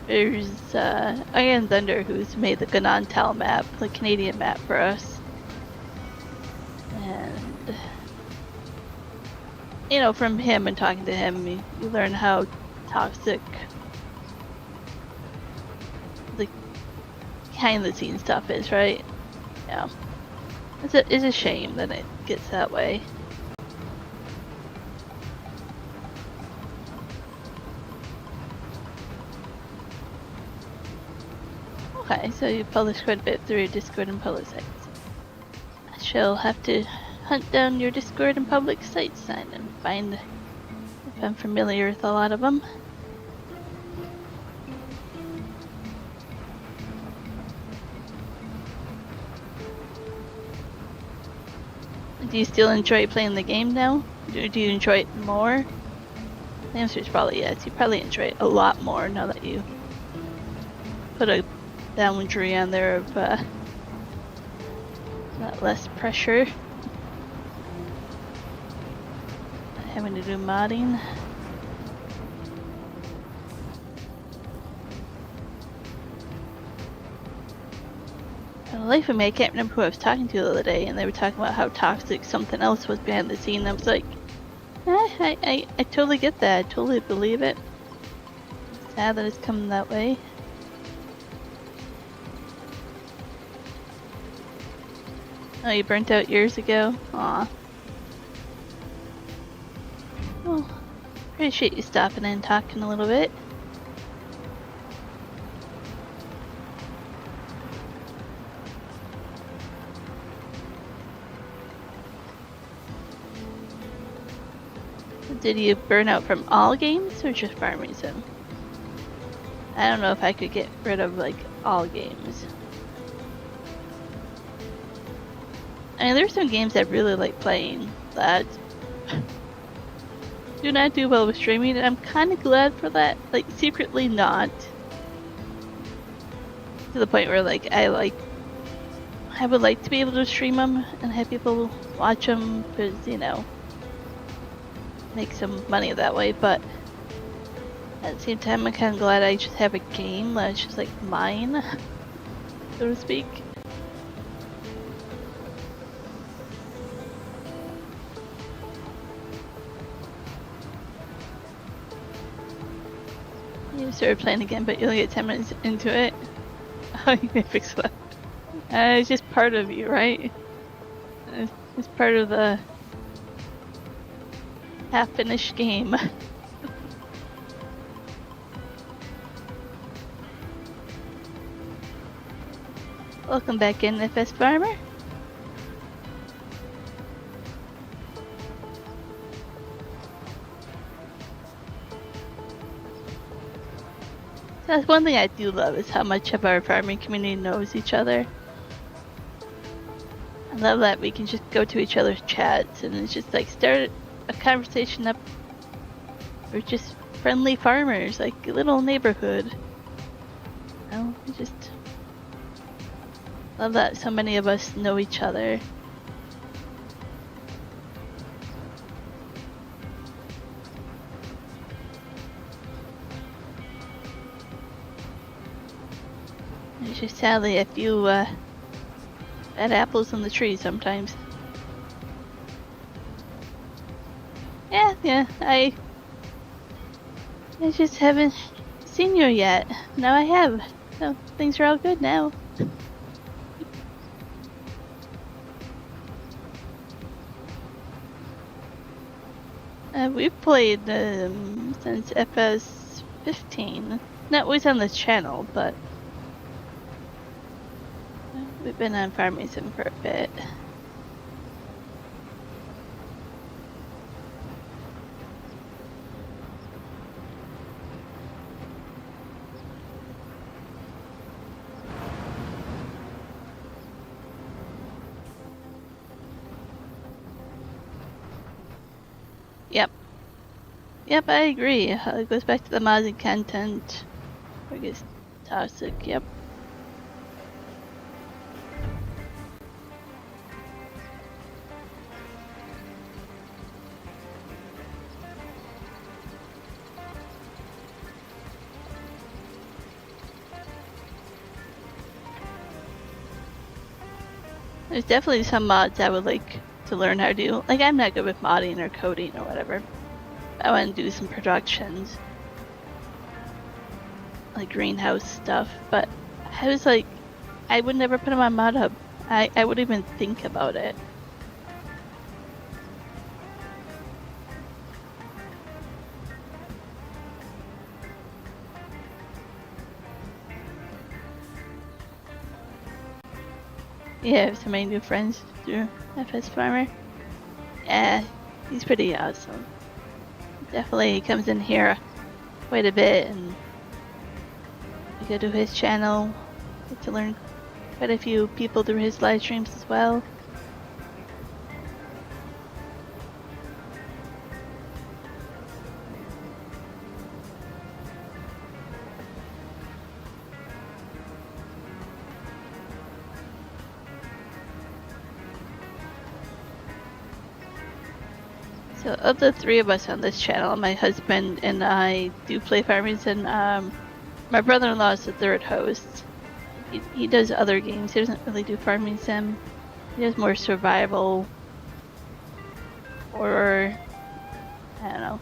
There's Iron Thunder who's made the Ganontal map, the Canadian map for us. And you know, from him and talking to him, you learn how toxic the behind the scenes stuff is, right? Yeah. It's a shame that it gets that way. Okay, so you publish quite a bit through your Discord and public sites. I shall have to hunt down your Discord and public sites then and find if I'm familiar with a lot of them. Do you still enjoy playing the game now? Do you enjoy it more? The answer is probably yes. You probably enjoy it a lot more now that you put a boundary on there of not less pressure. Not having to do modding. For the life of me, I can't remember who I was talking to the other day, and they were talking about how toxic something else was behind the scene. I was like, I totally get that. I totally believe it. It's sad that it's coming that way. Oh, you burnt out years ago? Aw. Well, appreciate you stopping in and talking a little bit. Did you burn out from all games or just Farming Sim? I don't know if I could get rid of like all games. I mean, there's some games I really like playing that do not do well with streaming, and I'm kind of glad for that. Like, secretly not. To the point where, like, I would like to be able to stream them and have people watch them because, you know, make some money that way, but at the same time, I'm kind of glad I just have a game that's just like mine, so to speak. You started playing again, but you only get 10 minutes into it. Oh, you can fix that. It's just part of you, right? It's part of the half-finished game. Welcome back in, FS Farmer. That's one thing I do love is how much of our farming community knows each other. I love that we can just go to each other's chats and it's just like start a conversation up. We're just friendly farmers, like a little neighborhood. You know, I just love that so many of us know each other. It's just sadly a few bad apples on the tree sometimes. Yeah, I just haven't seen you yet. Now I have. So things are all good now. We've played since FS 15. Not always on this channel, but we've been on Farming Sim for a bit. Yep, I agree. It goes back to the modded content. Where it gets toxic, yep. There's definitely some mods I would like to learn how to do. Like, I'm not good with modding or coding or whatever. I want to do some productions. Like greenhouse stuff, but I was like, I would never put them on Mod Hub. I wouldn't even think about it. Yeah, I have so many new friends through FS Farmer. Yeah, he's pretty awesome. Definitely comes in here quite a bit, and we go to his channel, get to learn quite a few people through his live streams as well. So of the three of us on this channel, my husband and I do play Farming Sim. My brother-in-law is the third host. He does other games. He doesn't really do Farming Sim. He does more survival, horror, I don't know.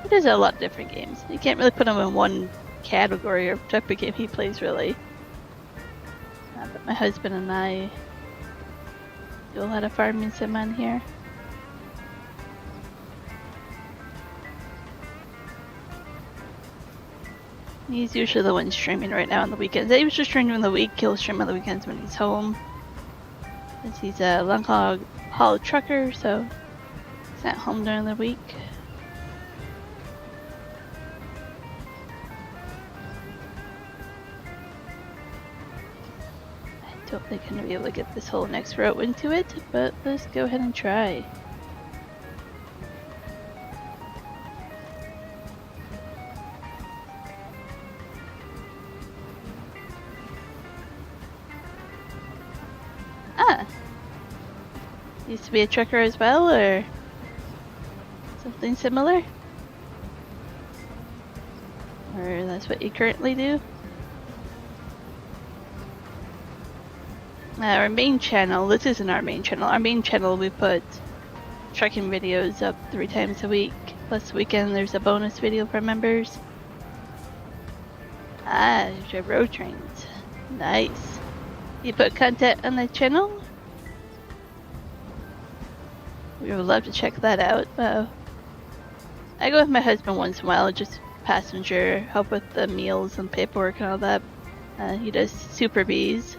He does a lot of different games. You can't really put him in one category or type of game he plays, really. But my husband and I do a lot of Farming Sim on here. He's usually the one streaming right now on the weekends. He was just streaming on the week. He'll stream on the weekends when he's home. Since he's a long haul trucker, so he's not home during the week. I don't think I'm going to be able to get this whole next row into it, but let's go ahead and try. used to be a trucker as well, or something similar? Or that's what you currently do? Our main channel, this isn't our main channel. Our main channel, we put trucking videos up 3 times a week. Plus weekend, there's a bonus video for members. Ah, there's your road trains. Nice. You put content on the channel? We would love to check that out. I go with my husband once in a while, just passenger, help with the meals and paperwork and all that. He does super bees.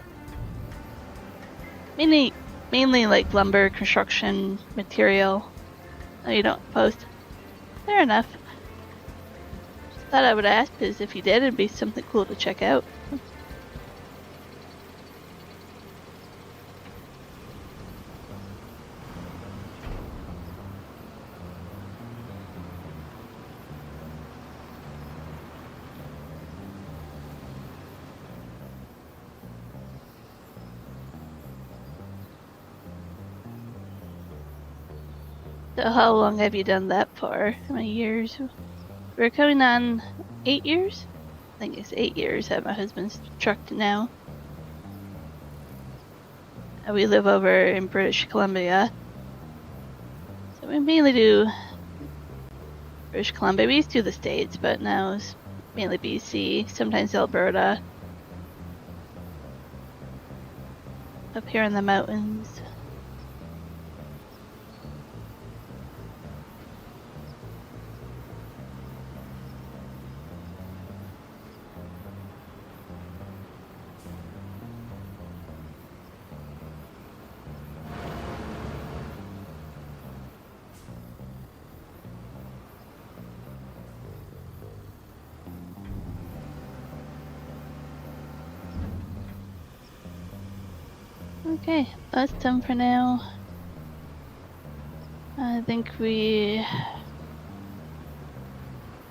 Mainly like lumber, construction, material. Oh, you don't post? Fair enough. Just thought I would ask, because if you did, it'd be something cool to check out. So how long have you done that for? How many years? We're coming on 8 years? I think it's 8 years at my husband's truck now. We live over in British Columbia. So we mainly do British Columbia. We used to do the States, but now it's mainly BC, sometimes Alberta. Up here in the mountains. Okay, that's done for now. I think we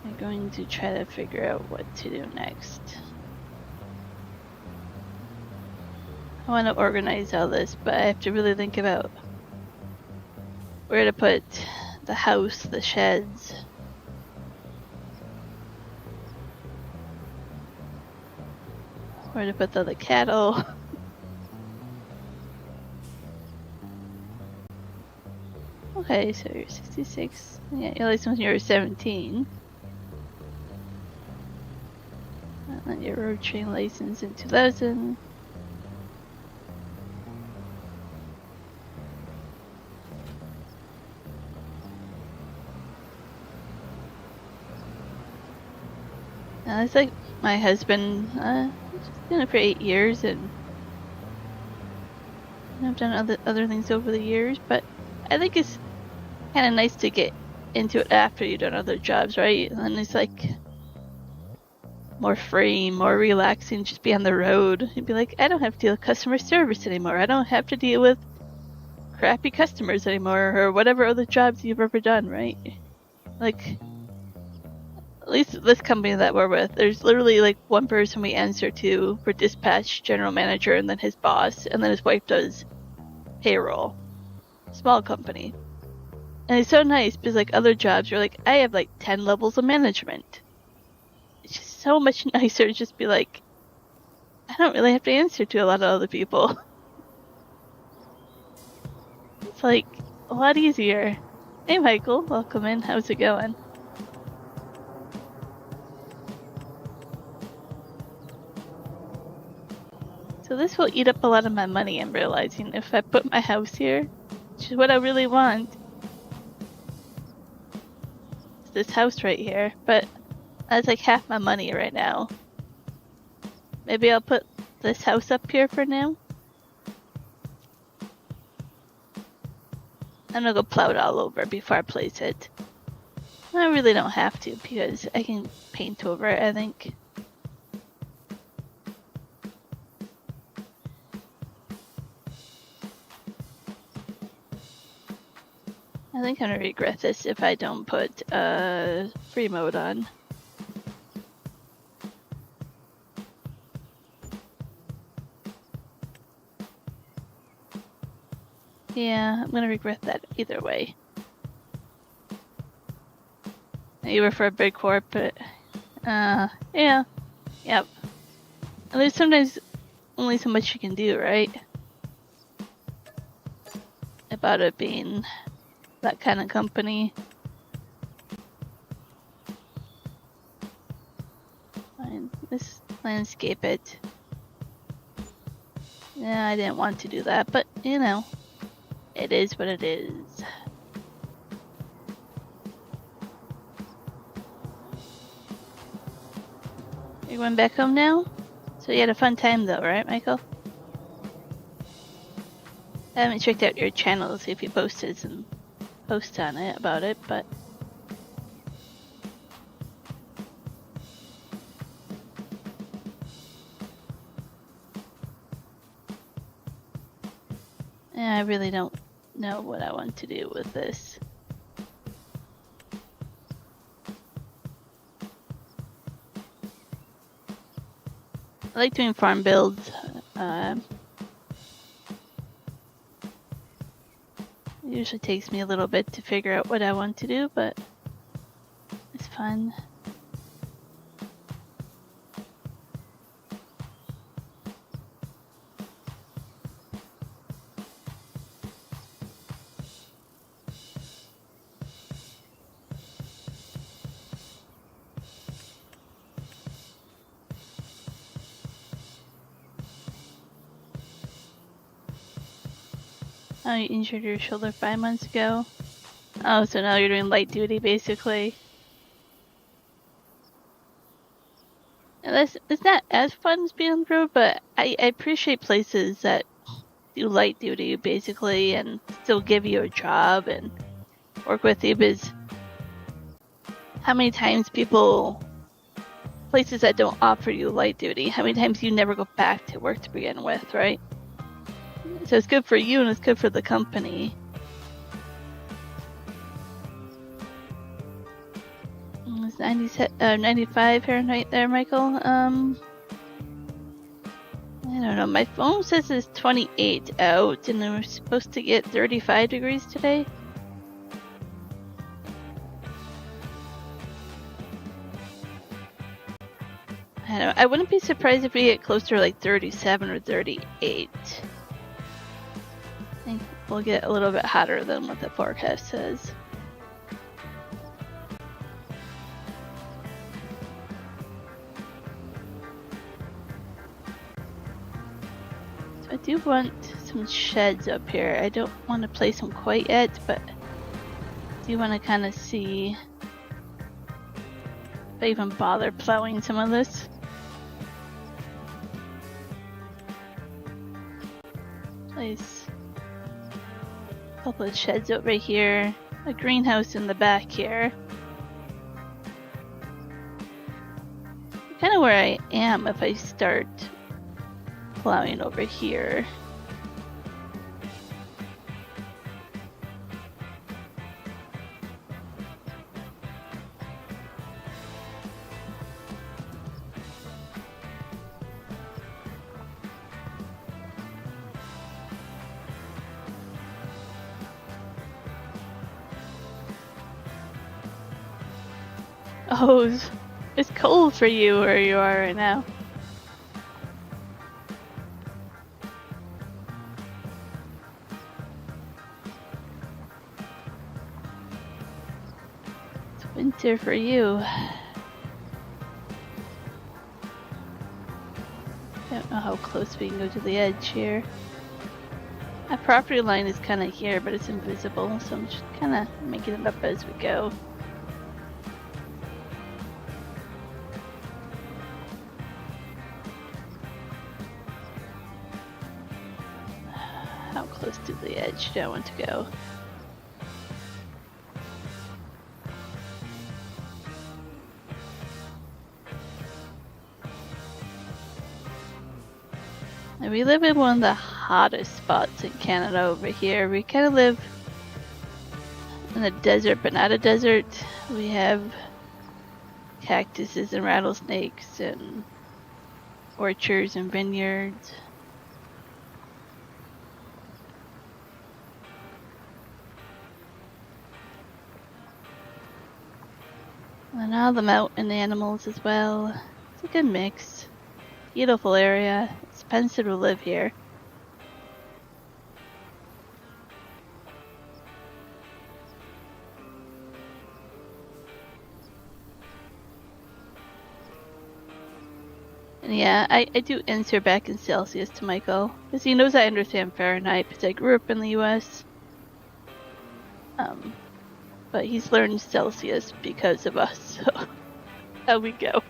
are going to try to figure out what to do next. I want to organize all this, but I have to really think about where to put the house, the sheds. Where to put the cattle. Okay, so you're 66. Yeah, your license when you were 17. And then your road train license in 2000. It's like my husband, just doing it for 8 years, and I've done other things over the years, but I think it's kind of nice to get into it after you've done other jobs, right? And it's like more free, more relaxing, just be on the road. You'd be like, I don't have to deal with customer service anymore. I don't have to deal with crappy customers anymore, or whatever other jobs you've ever done, right? Like, at least this company that we're with, there's literally like one person we answer to for dispatch, general manager, and then his boss, and then his wife does payroll. Small company. And it's so nice because like other jobs, you're like, I have like 10 levels of management. It's just so much nicer to just be like, I don't really have to answer to a lot of other people. It's like a lot easier. Hey Michael, welcome in. How's it going? So this will eat up a lot of my money, I'm realizing, if I put my house here, which is what I really want. It's this house right here, but that's like half my money right now. Maybe I'll put this house up here for now. I'm gonna go plow it all over before I place it. I really don't have to because I can paint over it, I think. I think I'm gonna regret this if I don't put free mode on. Yeah, I'm gonna regret that either way. You were for a big corp, but yeah, yep. And there's sometimes only so much you can do, right? About it being that kind of company. Fine, let's landscape it. Yeah, I didn't want to do that, but you know, it is what it is. You're going back home now? So you had a fun time though, right, Michael? I haven't checked out your channel to see if you posted some posts on it about it, but yeah, I really don't know what I want to do with this. I like doing farm builds. It usually takes me a little bit to figure out what I want to do, but it's fun. Oh, you injured your shoulder 5 months ago? Oh, so now you're doing light duty, basically. And it's not as fun as being on the road, but I appreciate places that do light duty, basically, and still give you a job and work with you, because how many times places that don't offer you light duty, how many times you never go back to work to begin with, right? So it's good for you and it's good for the company. It's 95 Fahrenheit there, Michael. I don't know. My phone says it's 28 out, and we're supposed to get 35 degrees today. I don't know. I wouldn't be surprised if we get closer to like 37 or 38. I think we'll get a little bit hotter than what the forecast says. So I do want some sheds up here. I don't want to place them quite yet, but I do want to kind of see if I even bother plowing some of this. Place a couple of sheds over here, a greenhouse in the back here. Kind of where I am if I start plowing over here. Oh, it's cold for you where you are right now. It's winter for you. Don't know how close we can go to the edge here. Our property line is kind of here, but it's invisible, so I'm just kind of making it up as we go. How close to the edge do I want to go? And we live in one of the hottest spots in Canada over here. We kind of live in a desert, but not a desert. We have cactuses and rattlesnakes and orchards and vineyards. And all the mountain animals as well. It's a good mix. Beautiful area. It's expensive to live here. And yeah, I do answer back in Celsius to Michael, because he knows I understand Fahrenheit, because I grew up in the US. But he's learned Celsius because of us, so how we go.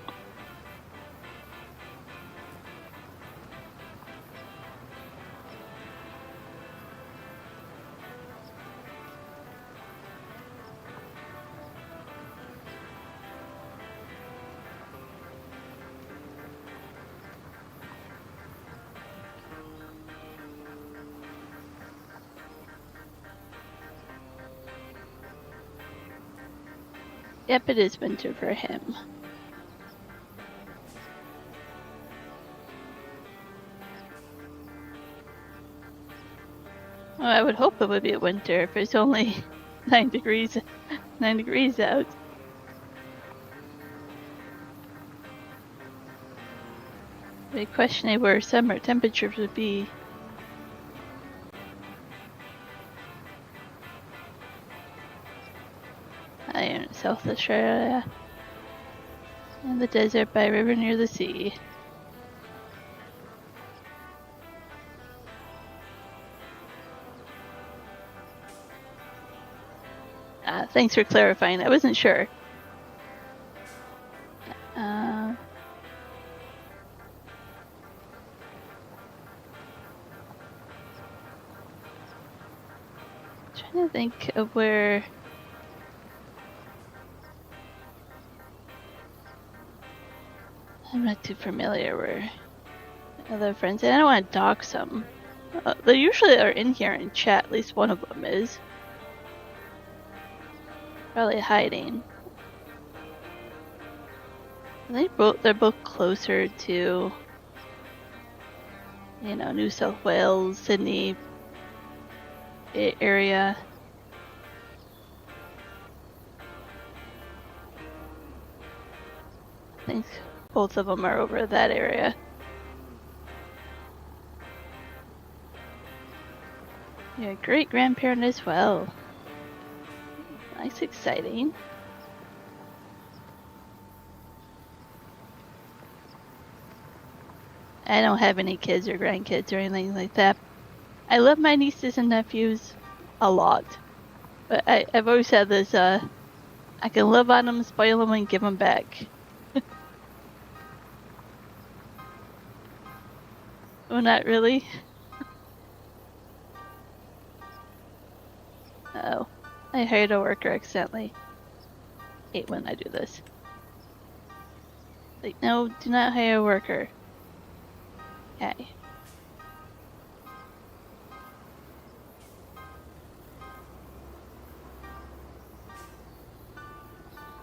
Yep, it is winter for him. Well, I would hope it would be a winter if it's only 9 degrees out. Be questioning where summer temperatures would be. I am in South Australia. In the desert by a river near the sea. Thanks for clarifying. I wasn't sure. Trying to think of where. I'm not too familiar where other friends. And I don't want to dox them. They usually are in here in chat. At least one of them is. Probably hiding. They're both closer to, New South Wales, Sydney area. I think both of them are over that area. You're a great grandparent as well. That's exciting. I don't have any kids or grandkids or anything like that. I love my nieces and nephews a lot. But I've always had this, I can live on them, spoil them, and give them back. Oh, not really? Oh, I hired a worker accidentally. Hate when I do this. Like, no, do not hire a worker. Okay.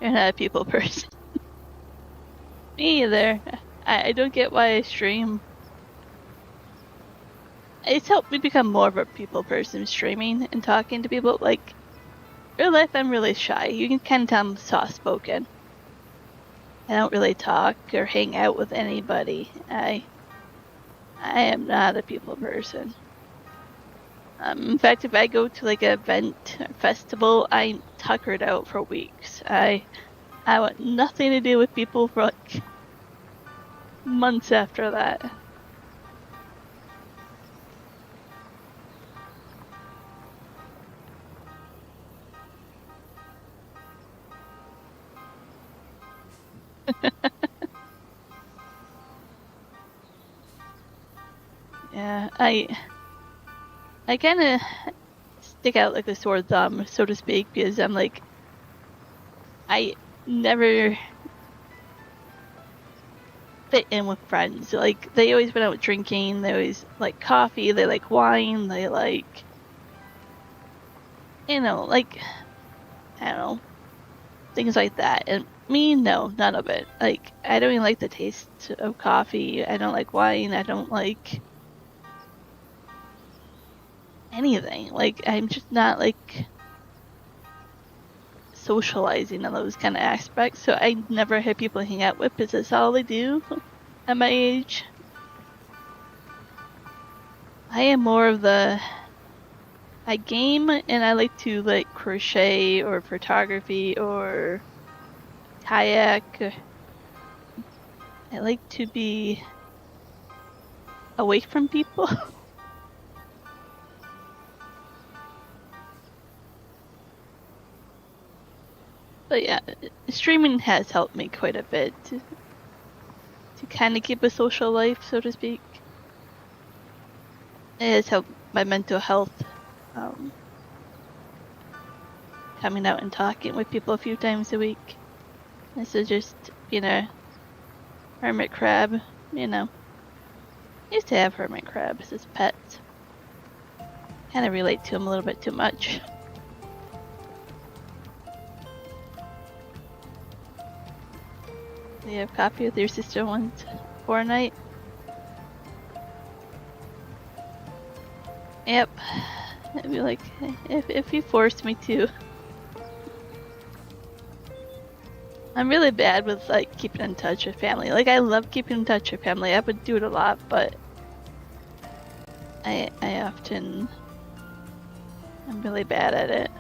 You're not a people person. Me either. I don't get why I stream. It's helped me become more of a people person streaming and talking to people. Like, real life, I'm really shy. You can kind of tell I'm soft-spoken. I don't really talk or hang out with anybody. I am not a people person. In fact, if I go to like an event or festival, I'm tuckered out for weeks. I want nothing to do with people for like months after that. Yeah, I kind of stick out like a sore thumb, so to speak, because I'm like, I never fit in with friends. Like, they always went out drinking, they always like coffee, they like wine, they like, like, I don't know, things like that. And me, no, none of it. Like, I don't even like the taste of coffee, I don't like wine, I don't like anything. Like, I'm just not like socializing and those kind of aspects, so I never had people to hang out with because that's all they do at my age. I am more of the... I game and I like to like crochet or photography or kayak. I like to be away from people. But yeah, streaming has helped me quite a bit to kind of keep a social life, so to speak. It has helped my mental health. Coming out and talking with people a few times a week. This is just being a hermit crab, you know. I used to have hermit crabs as pets. Kind of relate to them a little bit too much. Do you have coffee with your sister once for a night? Yep. I'd be like, if you forced me to. I'm really bad with like keeping in touch with family. Like I love keeping in touch with family. I would do it a lot, but I'm really bad at it.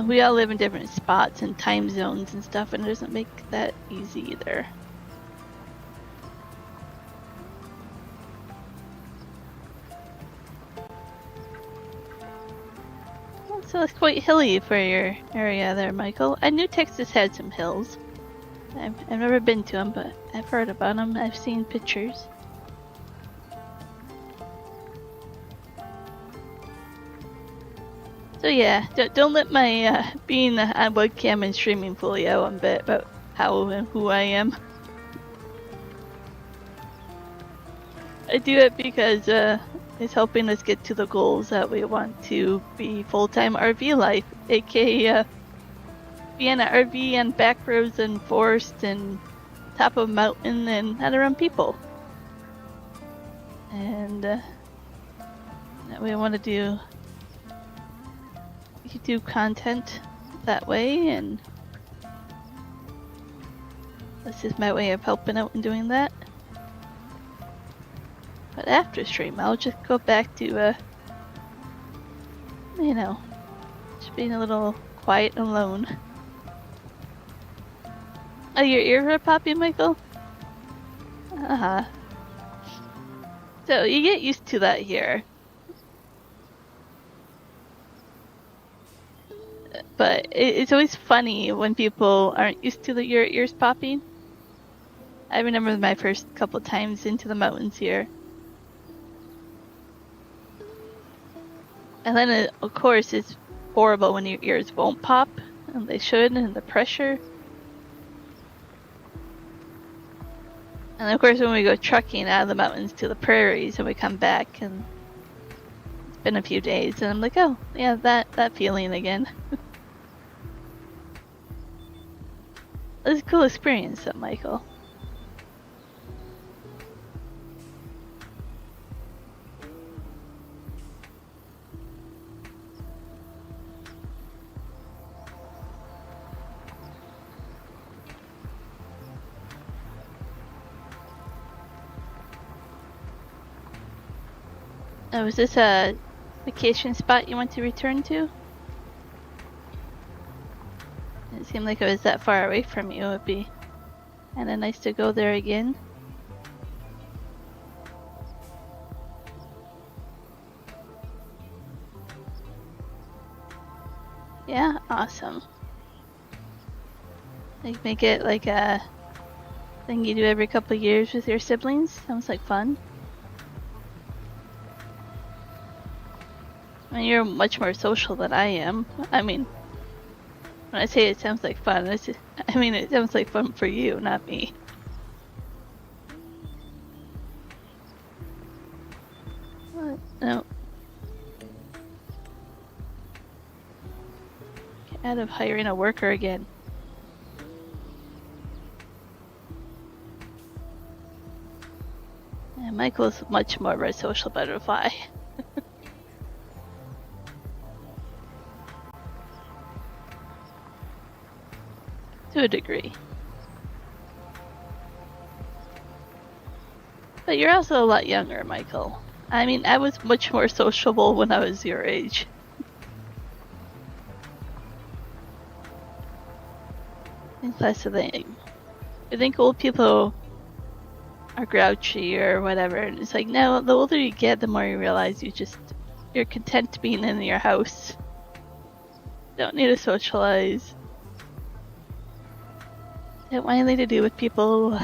We all live in different spots and time zones and stuff, and it doesn't make that easy either. So it's quite hilly for your area there, Michael. I knew Texas had some hills. I've never been to them, but I've heard about them. I've seen pictures. So yeah, don't let my being on webcam and streaming fool you one bit about how and who I am. I do it because it's helping us get to the goals that we want to be full-time RV life, aka be in an RV and back roads and forest and top of a mountain and not around people. And we want to do YouTube content that way, and this is my way of helping out and doing that. But after stream, I'll just go back to, you know, just being a little quiet and alone. Oh, your ears are popping, Michael? Uh-huh. So, you get used to that here. But it's always funny when people aren't used to your ears popping. I remember my first couple times into the mountains here. And then, of course, it's horrible when your ears won't pop, and they should, and the pressure. And of course, when we go trucking out of the mountains to the prairies, and we come back, and it's been a few days, and I'm like, oh, yeah, that feeling again. It was a cool experience, though, Michael. Oh, is this a vacation spot you want to return to? It seemed like it was that far away from you. It would be kind of nice to go there again. Yeah, awesome. Like make it like a thing you do every couple of years with your siblings. Sounds like fun. I mean, you're much more social than I am. I mean, when I say it sounds like fun, it sounds like fun for you, not me. What? No. Get out of hiring a worker again. Yeah, Michael's much more of a social butterfly. To a degree. But you're also a lot younger, Michael. I mean, I was much more sociable when I was your age. I think that's the thing. I think old people are grouchy or whatever, and it's like, no, the older you get, the more you realize you're content being in your house. Don't need to socialize. Don't want anything to do with people.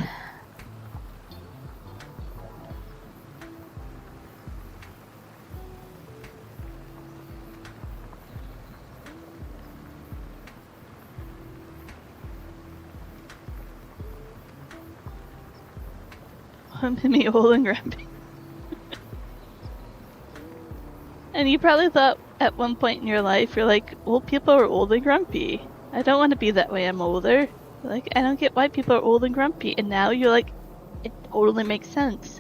I'm me old and grumpy. And you probably thought at one point in your life, you're like, old people are old and grumpy. I don't want to be that way, I'm older. Like, I don't get why people are old and grumpy. And now you're like, it totally makes sense.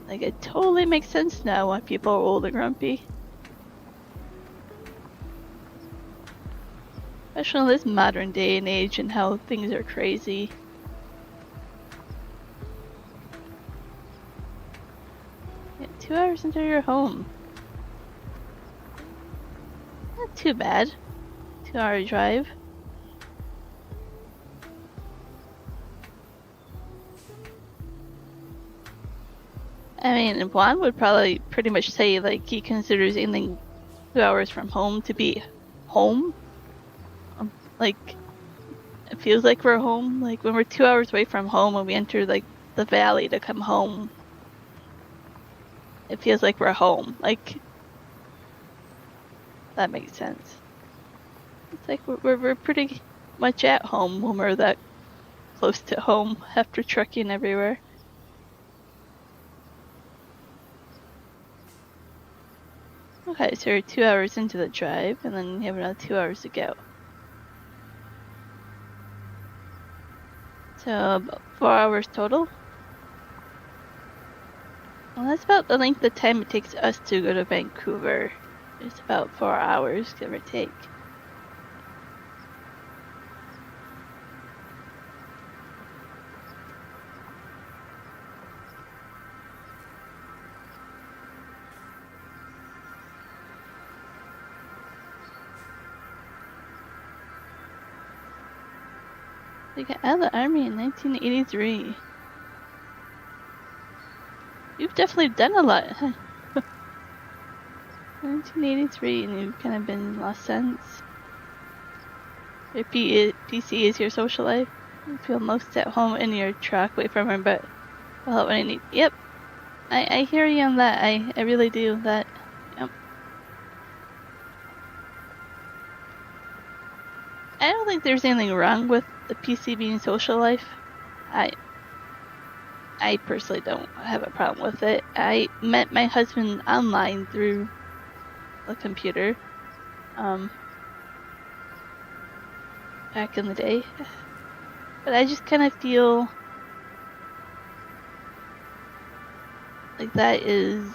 Like, it totally makes sense now why people are old and grumpy. Especially in this modern day and age and how things are crazy. Yeah, 2 hours into your home. Not too bad. 2-hour drive. I mean, Juan would probably pretty much say, like, he considers anything 2 hours from home to be home. Like, it feels like we're home. Like, when we're 2 hours away from home and we enter, like, the valley to come home, it feels like we're home. Like, that makes sense. It's like we're pretty much at home when we're that close to home after trucking everywhere. Okay, so you're 2 hours into the drive, and then you have another 2 hours to go. So, about 4 hours total. Well, that's about the length of time it takes us to go to Vancouver. It's about 4 hours, give or take. They got out of the army in 1983. You've definitely done a lot, huh? 1983, and you've kind of been lost since. Your PC is your social life. You feel most at home in your truck. Wait for him, but well, when I need. Yep, I hear you on that. I really do that. Yep. I don't think there's anything wrong with the PC being social life. I personally don't have a problem with it. I met my husband online through the computer, back in the day. But I just kind of feel like that is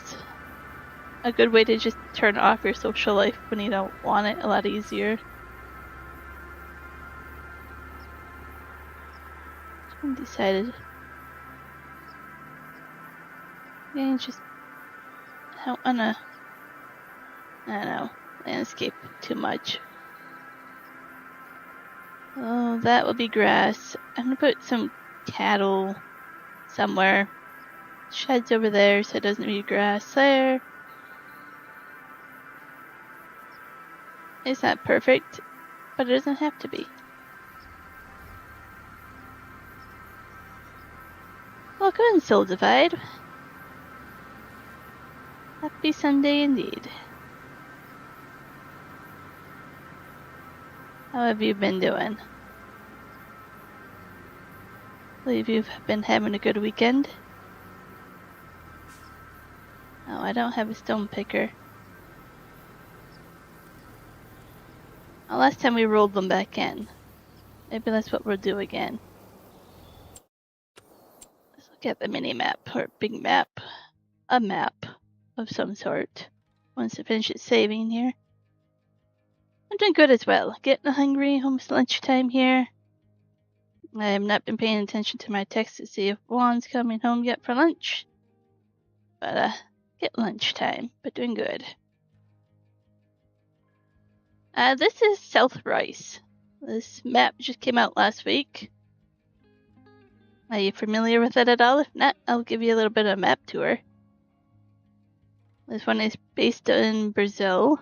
a good way to just turn off your social life when you don't want it. A lot easier. Decided. Yeah, just I don't wanna. I don't know, landscape too much. Oh, that will be grass. I'm gonna put some cattle somewhere. Sheds over there, so it doesn't be grass there. It's not perfect, but it doesn't have to be. Welcome in, Soul Divide. Happy Sunday indeed. How have you been doing? Believe you've been having a good weekend? Oh, I don't have a stone picker. Oh, last time we rolled them back in. Maybe that's what we'll do again. Let's look at the mini map, or big map. A map of some sort. Once it finishes saving here. I'm doing good as well. Getting hungry, almost lunchtime here. I have not been paying attention to my text to see if Juan's coming home yet for lunch. But, get lunchtime, but doing good. This is South Rice. This map just came out last week. Are you familiar with it at all? If not, I'll give you a little bit of a map tour. This one is based in Brazil.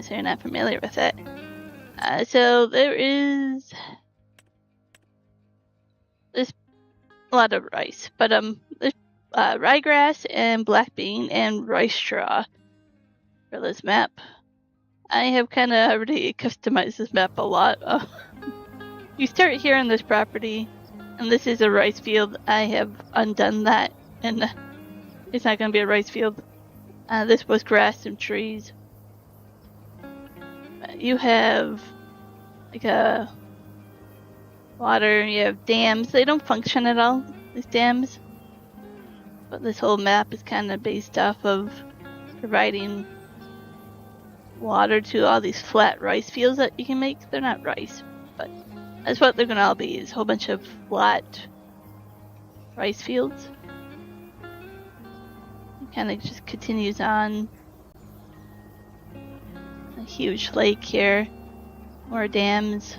So you're not familiar with it. So there's a lot of rice, but there's ryegrass and black bean and rice straw for this map. I have kind of already customized this map a lot. You start here on this property, and this is a rice field. I have undone that, and it's not going to be a rice field. This was grass and trees. You have like a water, you have dams. They don't function at all, these dams. But this whole map is kind of based off of providing water to all these flat rice fields that you can make. They're not rice, but that's what they're going to all be, is a whole bunch of flat rice fields. It kind of just continues on. A huge lake here, more dams.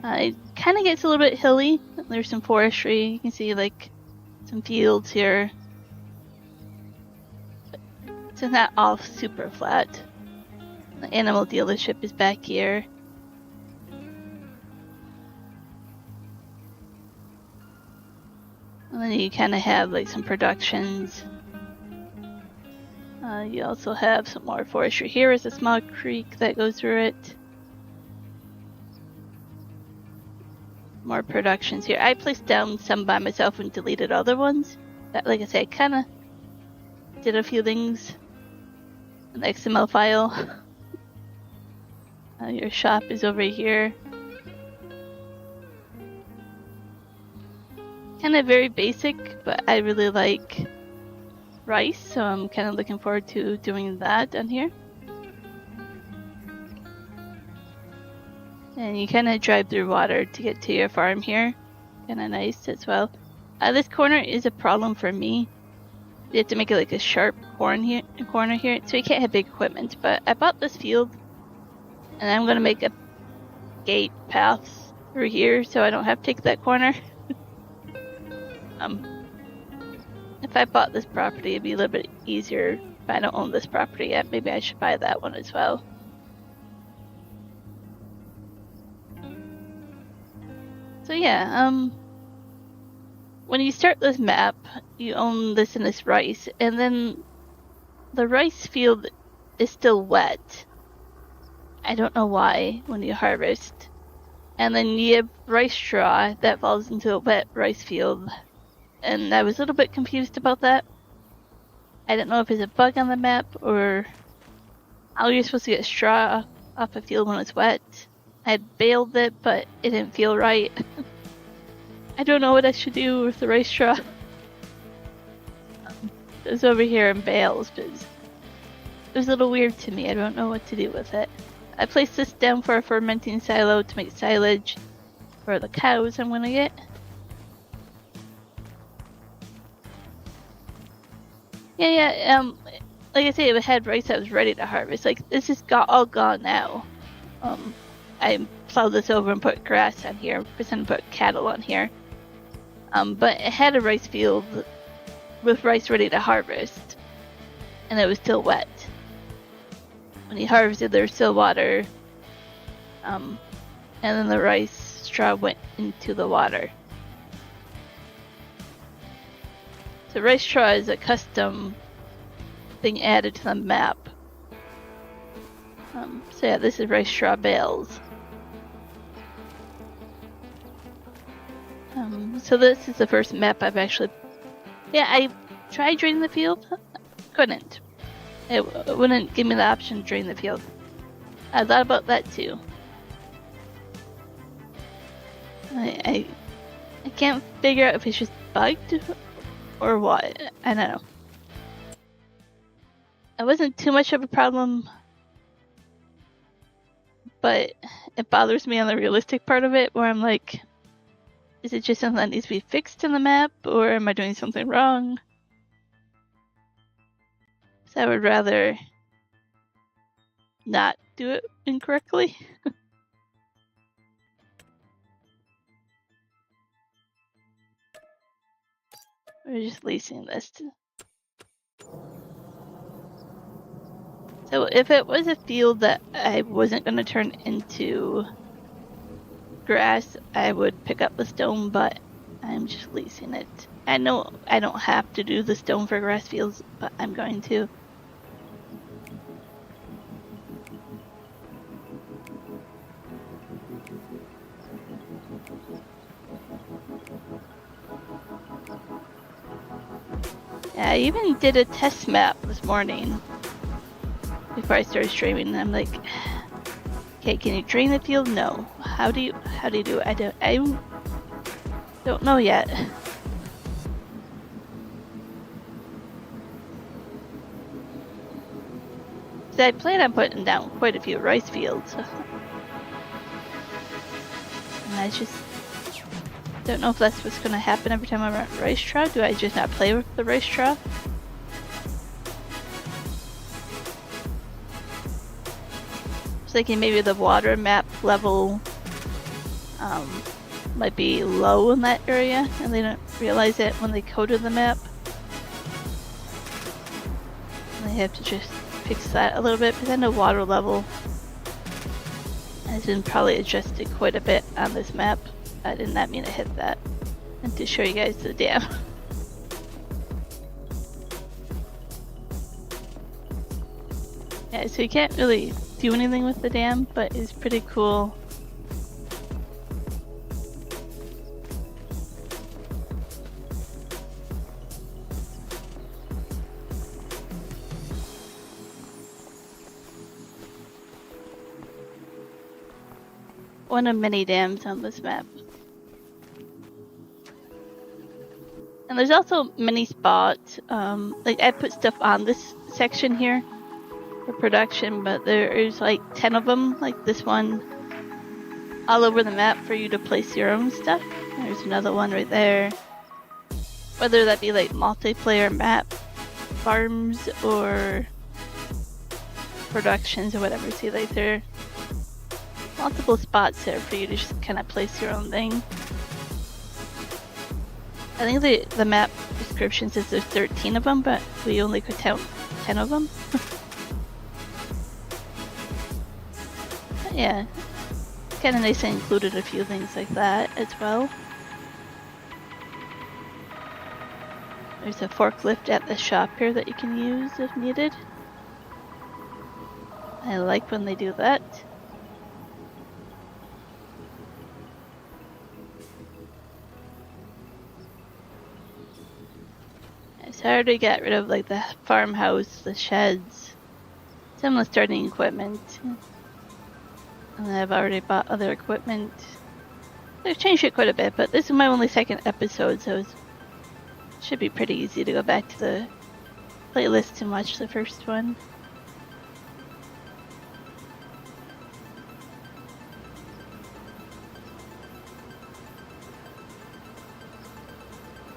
It kind of gets a little bit hilly. There's some forestry. You can see like some fields here. It's not all super flat. The animal dealership is back here. And then you kind of have like some productions. You also have some more forestry. Here is a small creek that goes through it. More productions here. I placed down some by myself and deleted other ones. But like I said, I kind of did a few things in the XML file. Your shop is over here. Kind of very basic, but I really like rice, so I'm kind of looking forward to doing that on here. And you kind of drive through water to get to your farm here. Kind of nice as well. This corner is a problem for me. You have to make it like a sharp corner here, so you can't have big equipment. But I bought this field, and I'm going to make a gate path through here so I don't have to take that corner. If I bought this property, it'd be a little bit easier. If I don't own this property yet, maybe I should buy that one as well. So yeah, when you start this map, you own this and this rice, and then the rice field is still wet. I don't know why when you harvest. And then you have rice straw that falls into a wet rice field. And I was a little bit confused about that. I didn't know if it's a bug on the map or how you're supposed to get straw off a field when it's wet. I had baled it, but it didn't feel right. I don't know what I should do with the rice straw. It's over here in bales, but it was a little weird to me. I don't know what to do with it. I placed this down for a fermenting silo to make silage for the cows I'm gonna get. Yeah, like I say, if I had rice I was ready to harvest. Like, this is all gone now. I plowed this over and put grass on here, pretend to put cattle on here. But it had a rice field with rice ready to harvest, and it was still wet. When you harvested, there was still water, and then the rice straw went into the water. So rice straw is a custom thing added to the map. So yeah, this is rice straw bales. So this is the first map I've actually... Yeah, I tried draining the field. Couldn't. It wouldn't give me the option to drain the field. I thought about that too. I can't figure out if it's just bugged or what. I don't know. It wasn't too much of a problem, but it bothers me on the realistic part of it where I'm like, is it just something that needs to be fixed in the map, or am I doing something wrong? So I would rather not do it incorrectly. We're just leasing this. So if it was a field that I wasn't going to turn into grass, I would pick up the stone, but I'm just leasing it. I know I don't have to do the stone for grass fields, but I'm going to. Yeah, I even did a test map this morning before I started streaming, and I'm like, okay, can you drain the field? No. How do you do it? I don't know yet. So I plan on putting down quite a few rice fields. And I just don't know if that's what's going to happen every time I run rice straw. Do I just not play with the rice straw? Thinking maybe the water map level might be low in that area, and they don't realize it when they coded the map. And they have to just fix that a little bit, but then the water level has been probably adjusted quite a bit on this map. I did not mean to hit that. And to show you guys the dam. Yeah, so you can't really do anything with the dam, but it's pretty cool. One of many dams on this map. And there's also many spots, like I put stuff on this section here for production, but there is like 10 of them, like this one, all over the map for you to place your own stuff. There's another one right there. Whether that be like multiplayer map, farms, or productions or whatever. See, like there are multiple spots there for you to just kind of place your own thing. I think the map description says there's 13 of them, but we only could count 10 of them. Yeah, kind of nice I included a few things like that as well. There's a forklift at the shop here that you can use if needed. I like when they do that. So I already got rid of like the farmhouse, the sheds, some of the starting equipment. And I've already bought other equipment. They've changed it quite a bit, but this is my only second episode, so it should be pretty easy to go back to the playlist and watch the first one.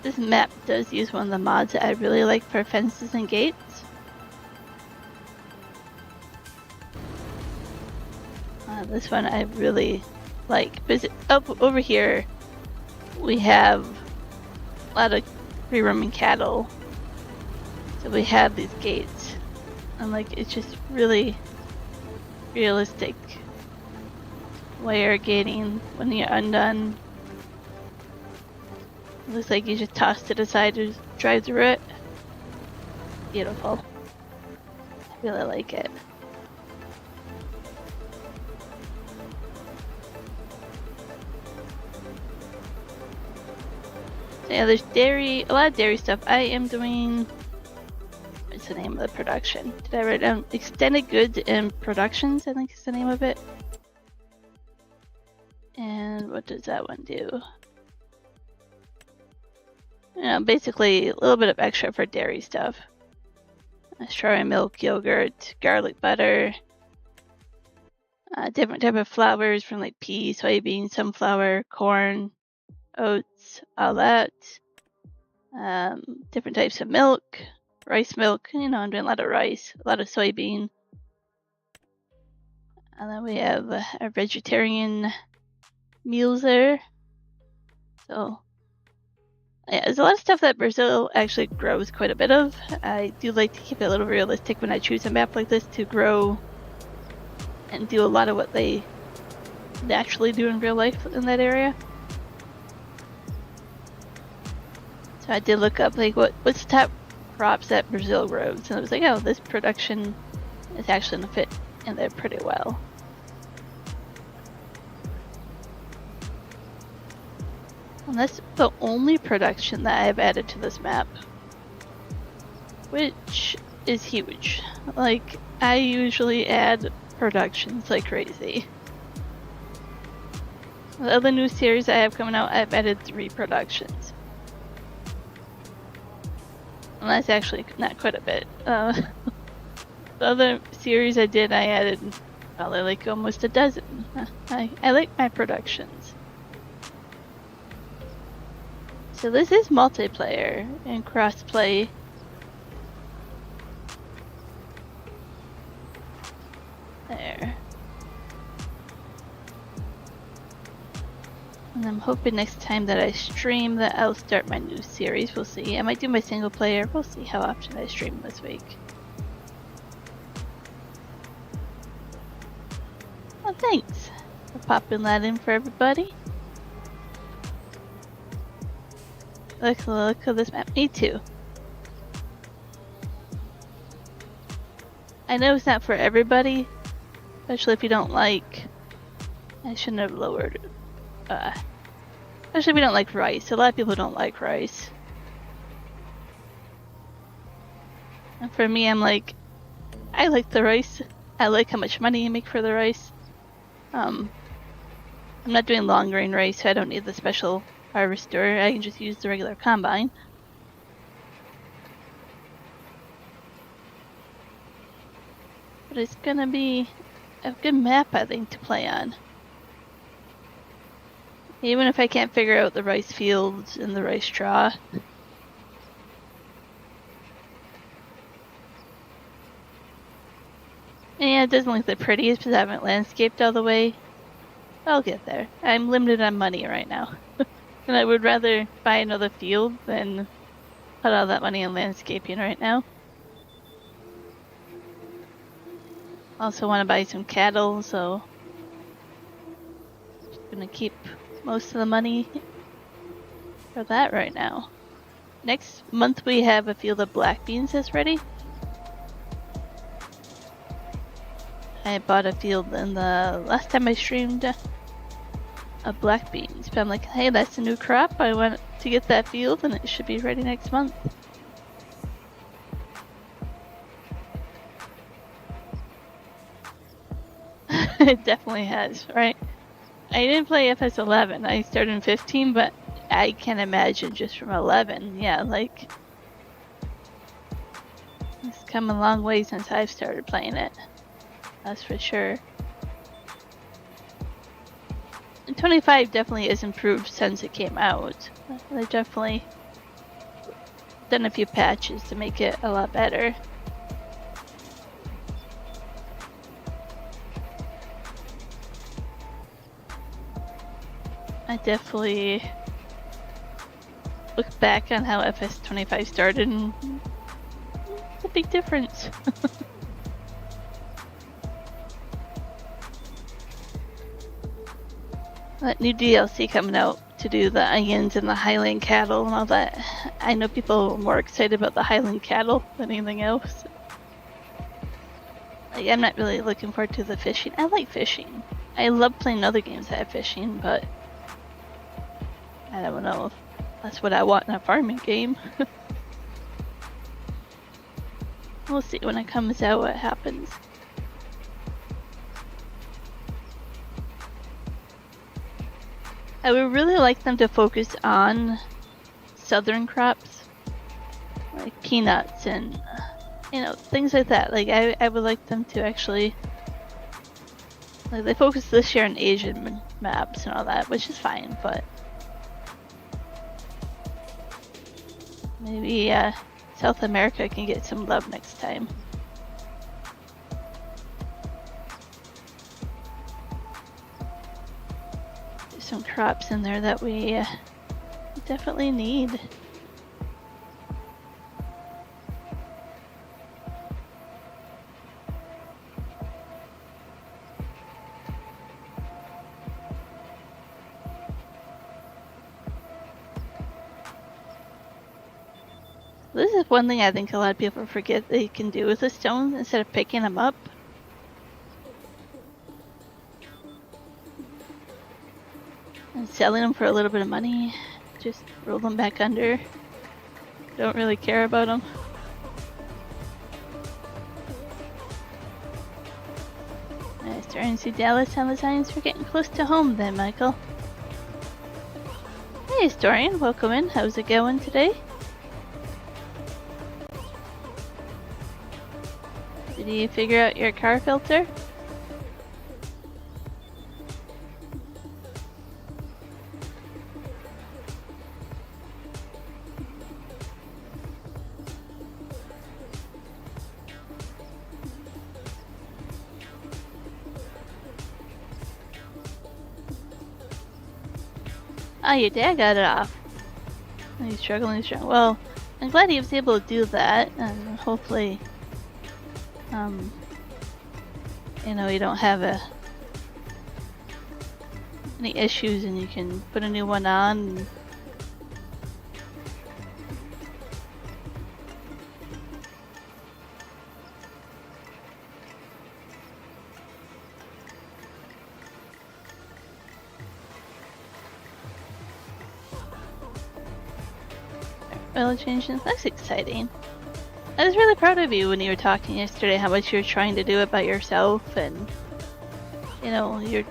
This map does use one of the mods that I really like for fences and gates. This one I really like. But up over here, we have a lot of free roaming cattle. So we have these gates. And like, it's just really realistic wire gating when you're undone. It looks like you just tossed it aside to drive through it. Beautiful. I really like it. So yeah, there's dairy, a lot of dairy stuff. I am doing the name of the production. Did I write down Extended Goods and Productions? I think is the name of it. And what does that one do? You know, basically a little bit of extra for dairy stuff. Strawberry milk, yogurt, garlic butter, different type of flours from like pea, soybean, sunflower, corn, oats, all that. Different types of milk, rice milk. You know, I'm doing a lot of rice, a lot of soybean. And then we have our vegetarian meals there. So yeah, there's a lot of stuff that Brazil actually grows quite a bit of. I do like to keep it a little realistic when I choose a map like this to grow and do a lot of what they naturally do in real life in that area. So I did look up like what's the top crops that Brazil grows, and I was like, oh, this production is actually gonna fit in there pretty well. And that's the only production that I've added to this map, which is huge. Like, I usually add productions like crazy. The other new series I have coming out, I've added 3 productions. And that's actually not quite a bit. The other series I did, I added probably like almost a dozen. I like my productions. So this is multiplayer and crossplay. There. And I'm hoping next time that I stream that I'll start my new series. We'll see. I might do my single player. We'll see how often I stream this week. Well, thanks for popping that in for everybody. Look at this map. Me too. I know it's not for everybody, especially if you don't like... I shouldn't have lowered it. Especially if you don't like rice. A lot of people don't like rice. And for me, I'm like, I like the rice. I like how much money you make for the rice. I'm not doing long grain rice, so I don't need the special harvester. I can just use the regular combine. But it's gonna be a good map, I think, to play on. Even if I can't figure out the rice fields and the rice straw. And yeah, it doesn't look the prettiest because I haven't landscaped all the way. I'll get there. I'm limited on money right now. And I would rather buy another field than put all that money in landscaping right now. Also want to buy some cattle, so just gonna keep most of the money for that right now. Next month we have a field of black beans that's ready. I bought a field in the last time I streamed of black beans, but I'm like, hey, that's a new crop. I want to get that field and it should be ready next month. It definitely has, right? I didn't play FS11. I started in 15, but I can imagine just from 11. Yeah, like, it's come a long way since I've started playing it. That's for sure. And 25 definitely is improved since it came out. They've definitely done a few patches to make it a lot better. I definitely look back on how FS25 started and it's a big difference. That new DLC coming out to do the onions and the Highland cattle and all that. I know people are more excited about the Highland cattle than anything else. Like, I'm not really looking forward to the fishing. I like fishing. I love playing other games that have fishing, but I don't know if that's what I want in a farming game. We'll see when it comes out what happens. I would really like them to focus on southern crops, like peanuts and, you know, things like that. Like, I would like them to actually, like, they focus this year on Asian maps and all that, which is fine, but maybe South America can get some love next time. There's some crops in there that we definitely need. This is one thing I think a lot of people forget they can do with the stones instead of picking them up. And selling them for a little bit of money. Just roll them back under. Don't really care about them. I'm starting to see Dallas have the signs for getting close to home then, Michael. Hey, historian, welcome in. How's it going today? Did you figure out your car filter? Oh, your dad got it off. He's struggling. Well, I'm glad he was able to do that, and hopefully, you know, you don't have any issues, and you can put a new one on. Oil changes. That's exciting. I was really proud of you when you were talking yesterday how much you were trying to do it by yourself, and you know you're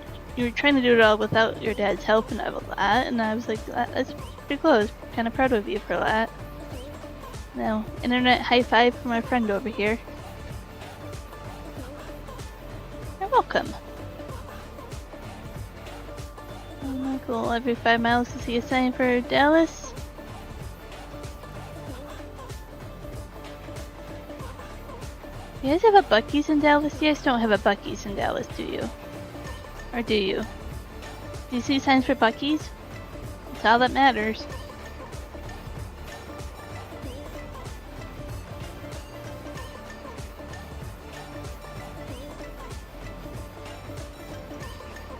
trying to do it all without your dad's help and all that. And I was like, that's pretty cool. I was kind of proud of you for that. Now, internet high five for my friend over here. You're welcome. Oh, Michael, every 5 miles to see a sign for Dallas. You guys have a Buc-ee's in Dallas? You guys don't have a Buc-ee's in Dallas, do you? Or do you? Do you see signs for Buc-ee's? That's all that matters.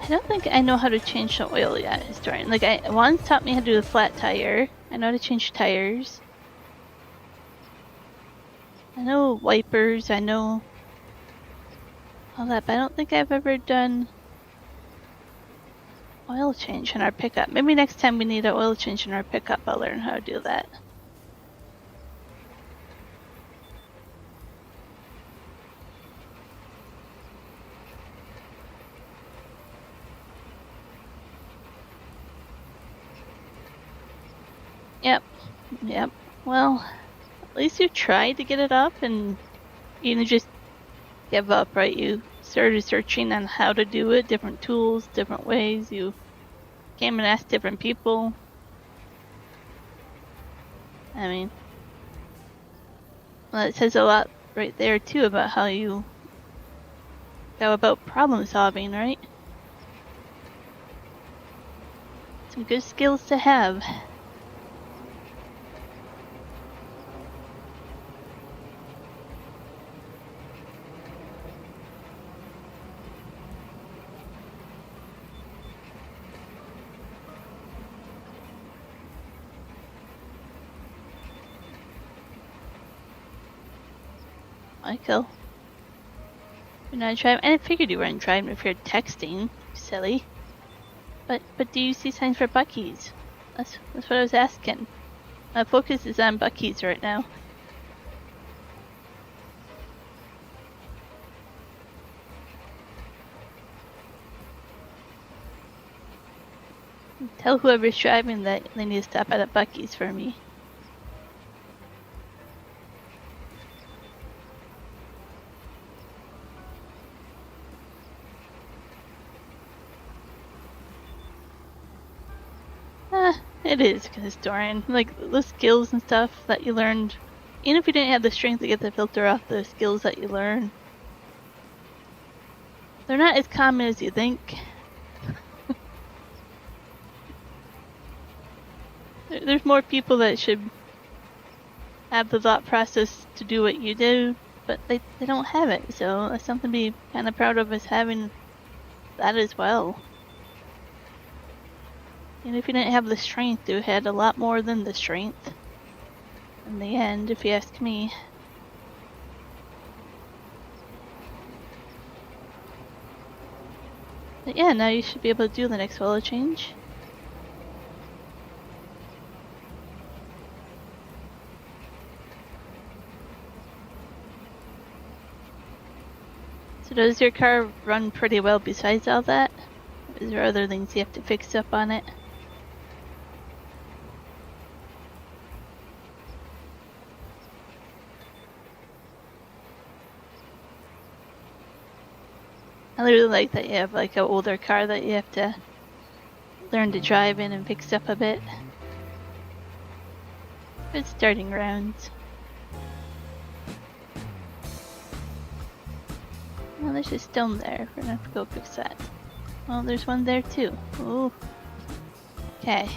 I don't think I know how to change the oil yet, historian. Like, Juan's taught me how to do the flat tire. I know how to change tires. I know wipers, I know all that, but I don't think I've ever done oil change in our pickup. Maybe next time we need an oil change in our pickup, I'll learn how to do that. Yep. Well, at least you tried to get it up, and you didn't just give up, right? You started searching on how to do it, different tools, different ways. You came and asked different people. I mean, well, it says a lot right there too about how you go about problem solving, right? Some good skills to have. Michael, you're not driving. I figured you weren't driving if you're texting, silly. But do you see signs for Buc-ee's? That's what I was asking. My focus is on Buc-ee's right now. Tell whoever's driving that they need to stop at a Buc-ee's for me. It is historian. Like, the skills and stuff that you learned, even if you didn't have the strength to get the filter off the skills that you learn, they're not as common as you think. There's more people that should have the thought process to do what you do, but they don't have it, so that's something to be kind of proud of, is having that as well. And if you didn't have the strength, you had a lot more than the strength in the end, if you ask me. But yeah, now you should be able to do the next oil change. So does your car run pretty well besides all that? Is there other things you have to fix up on it? I really like that you have like an older car that you have to learn to drive in and fix up a bit. Good starting rounds. Well, there's a stone there. We're gonna have to go fix that. Well, there's one there too. Ooh. Okay.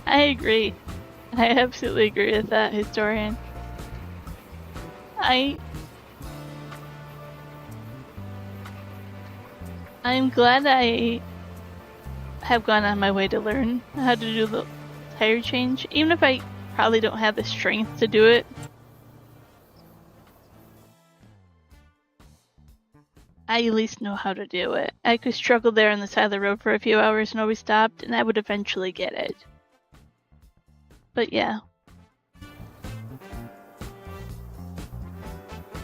I agree. I absolutely agree with that, historian. I'm glad I have gone on my way to learn how to do the tire change, even if I probably don't have the strength to do it. I at least know how to do it. I could struggle there on the side of the road for a few hours and always stopped, and I would eventually get it. But yeah.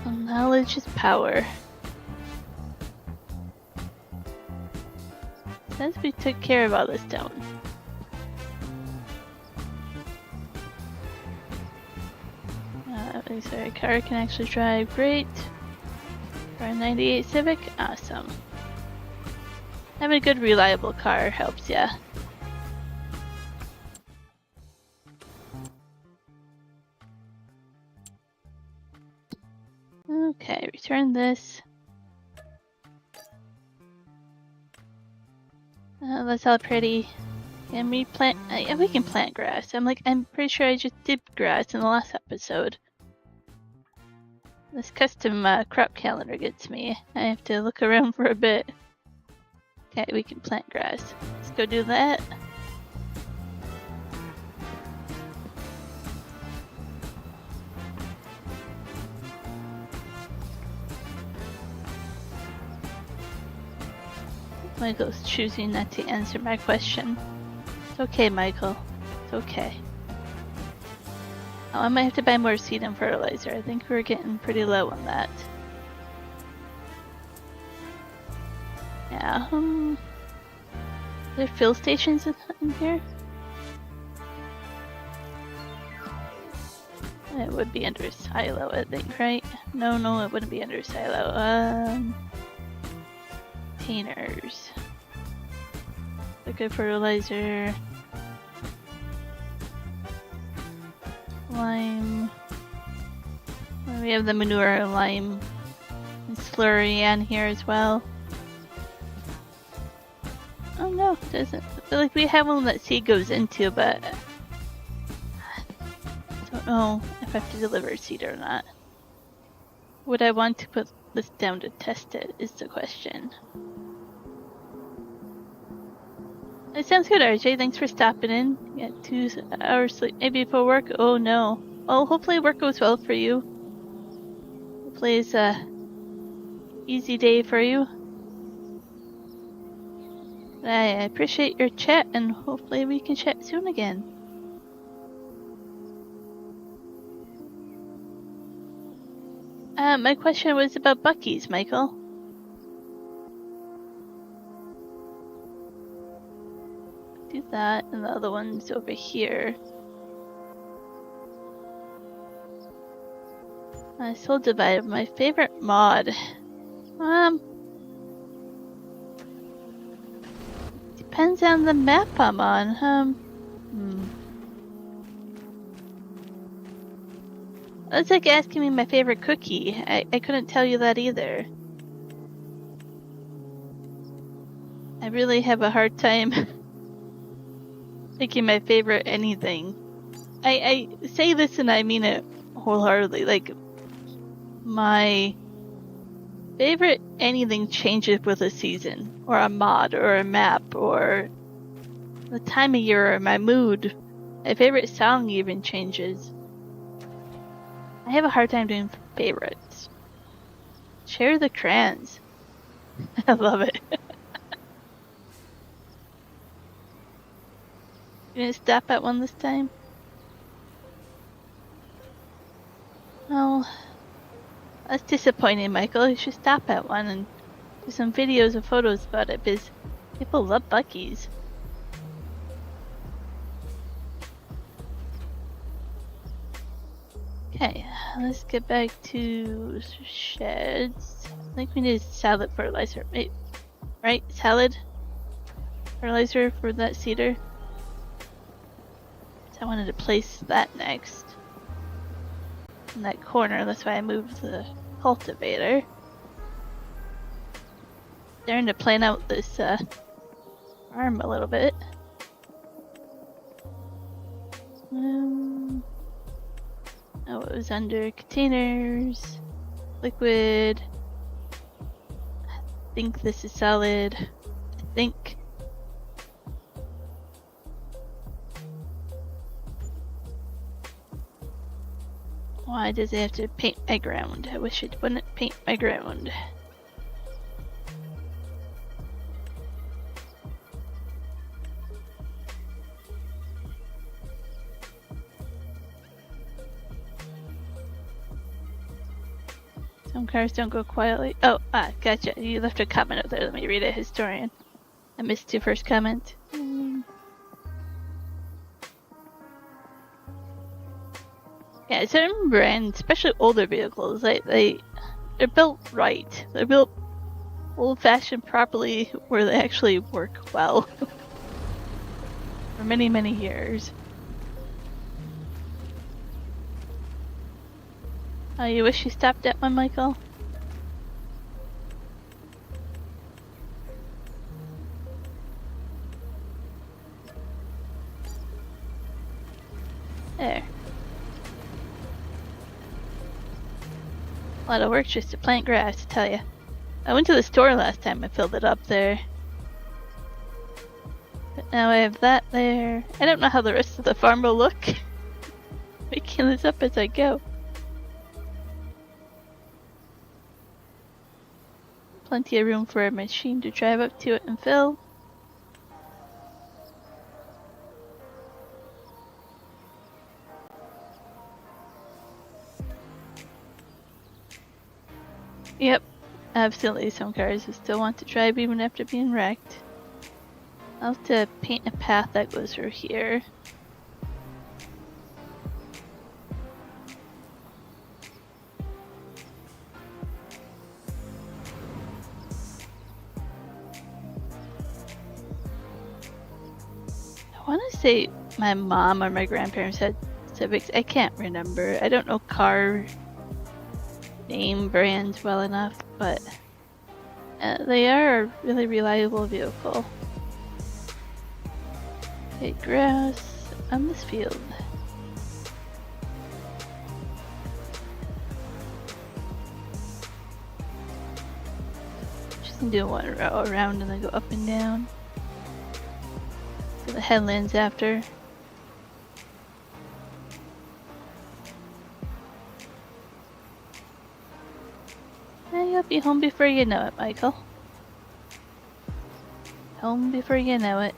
Well, knowledge is power. Since we took care of all this stone. Sorry, car can actually drive. Great. For a 98 Civic? Awesome. Having a good, reliable car helps, yeah. Okay, return this. That's all pretty. Can we plant? Yeah, we can plant grass. I'm pretty sure I just did grass in the last episode. This custom crop calendar gets me. I have to look around for a bit. Okay, we can plant grass. Let's go do that. Michael's choosing not to answer my question. It's okay, Michael. It's okay. Oh, I might have to buy more seed and fertilizer. I think we're getting pretty low on that. Yeah, are there fill stations in here? It would be under a silo, I think, right? No, it wouldn't be under a silo. Containers. Liquid fertilizer. Lime. We have the manure, lime, and slurry on here as well. Oh no, it doesn't. I feel like we have one that seed goes into, but I don't know if I have to deliver seed or not. Would I want to put this down to test it is the question. It sounds good, RJ. Thanks for stopping in. You got 2 hours sleep maybe before work. Oh no. Well, hopefully work goes well for you. Hopefully it's a easy day for you. I appreciate your chat, and hopefully we can chat soon again. My question was about Buc-ee's, Michael. Do that, and the other one's over here. I Soul Divided, my favorite mod. Depends on the map I'm on. That's like asking me my favorite cookie. I couldn't tell you that either. I really have a hard time picking my favorite anything. I say this and I mean it wholeheartedly. Like, my favorite anything changes with a season, or a mod, or a map, or the time of year, or my mood. My favorite song even changes. I have a hard time doing favorites. Share the crayons. I love it. You gonna stop at one this time? Oh, that's disappointing, Michael. You should stop at one and do some videos and photos about it, because people love Buc-ee's. Okay, let's get back to sheds. I think we need salad fertilizer, right? Salad fertilizer for that cedar. So I wanted to place that next. In that corner, that's why I moved the cultivator. Starting to plan out this farm a little bit. Oh, it was under containers, liquid. I think this is solid. I think. Why does it have to paint my ground? I wish it wouldn't paint my ground. Some cars don't go quietly. Oh, gotcha. You left a comment up there. Let me read it, historian. I missed your first comment. Yeah, certain brands, especially older vehicles, they're built right. They're built old-fashioned properly, where they actually work well for many, many years. Oh, you wish you stopped at one, Michael? There. A lot of work just to plant grass, I tell ya. I went to the store last time and filled it up there. But now I have that there. I don't know how the rest of the farm will look. Making this up as I go. Plenty of room for a machine to drive up to it and fill. Yep, absolutely. Some cars will still want to drive even after being wrecked. I'll have to paint a path that goes through here. I want to say my mom or my grandparents had Civics. I can't remember. I don't know car name brands well enough, but they are a really reliable vehicle. Okay, grass on this field. Just gonna do one row around and then go up and down. The headlands after. And you'll be home before you know it, Michael. Home before you know it.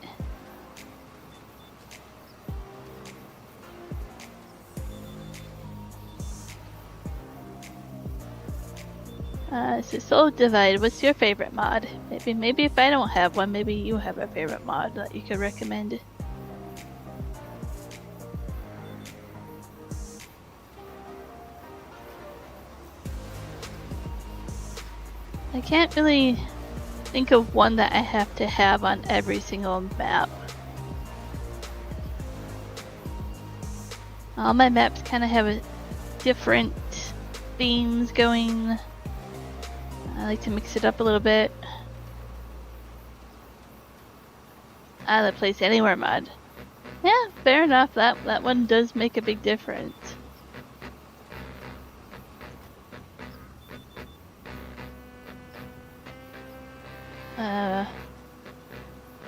So Soul Divide, what's your favorite mod? Maybe if I don't have one, maybe you have a favorite mod that you could recommend. I can't really think of one that I have to have on every single map. All my maps kind of have a different themes going. I like to mix it up a little bit. The Place Anywhere mod. Yeah, fair enough. That one does make a big difference.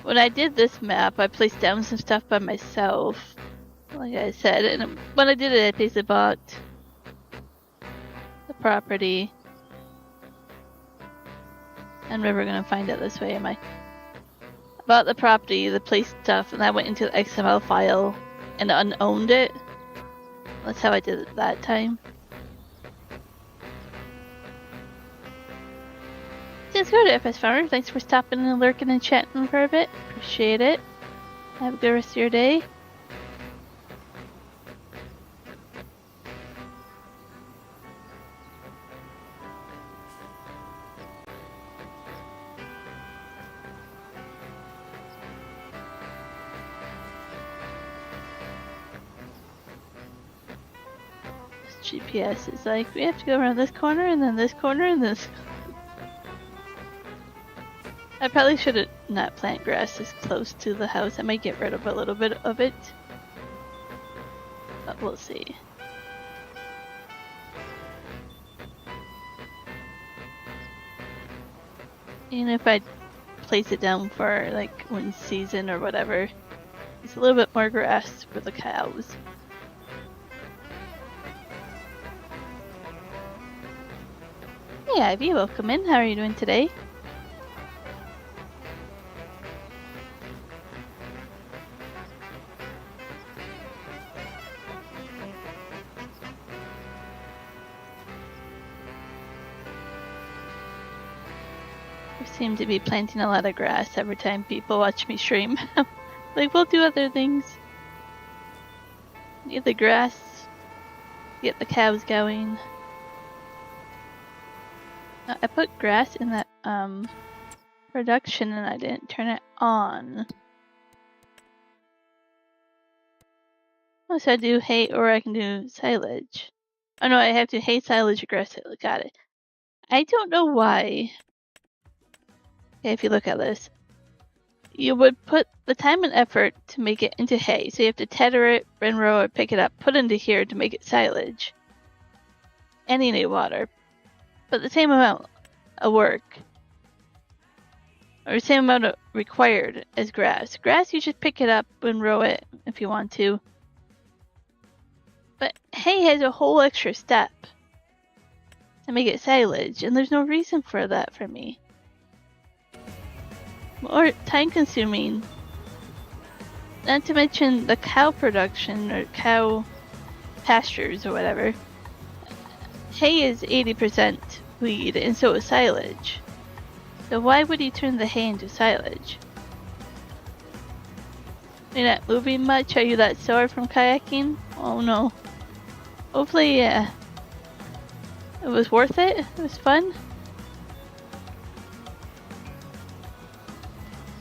When I did this map, I placed down some stuff by myself, like I said, and when I did it, I basically bought the property. I'm never gonna find it this way, am I? I bought the property, the place stuff, and I went into the XML file and unowned it. That's how I did it that time. Discord FS Farmer, thanks for stopping and lurking and chatting for a bit. Appreciate it. Have a good rest of your day. This GPS is like, we have to go around this corner and then this corner and this. I probably should have not plant grass this close to the house. I might get rid of a little bit of it. But we'll see. And if I place it down for like one season or whatever, it's a little bit more grass for the cows. Hey Ivy, welcome in. How are you doing today? Seem to be planting a lot of grass every time people watch me stream. Like, we'll do other things. Get the grass, get the cows going. I put grass in that production and I didn't turn it on. Oh, so I do hay or I can do silage. Oh no, I have to hay, silage, or grass. Got it. I don't know why. If you look at this, you would put the time and effort to make it into hay. So you have to tether it, windrow it, pick it up, put it into here to make it silage. And you need water. But the same amount of work, or the same amount of required as grass. Grass, you just pick it up, windrow it if you want to. But hay has a whole extra step to make it silage, and there's no reason for that for me. More time consuming. Not to mention the cow production or cow pastures or whatever. Hay is 80% weed and so is silage. So why would you turn the hay into silage? You're not moving much? Are you that sore from kayaking? Oh no. Hopefully it was worth it. It was fun.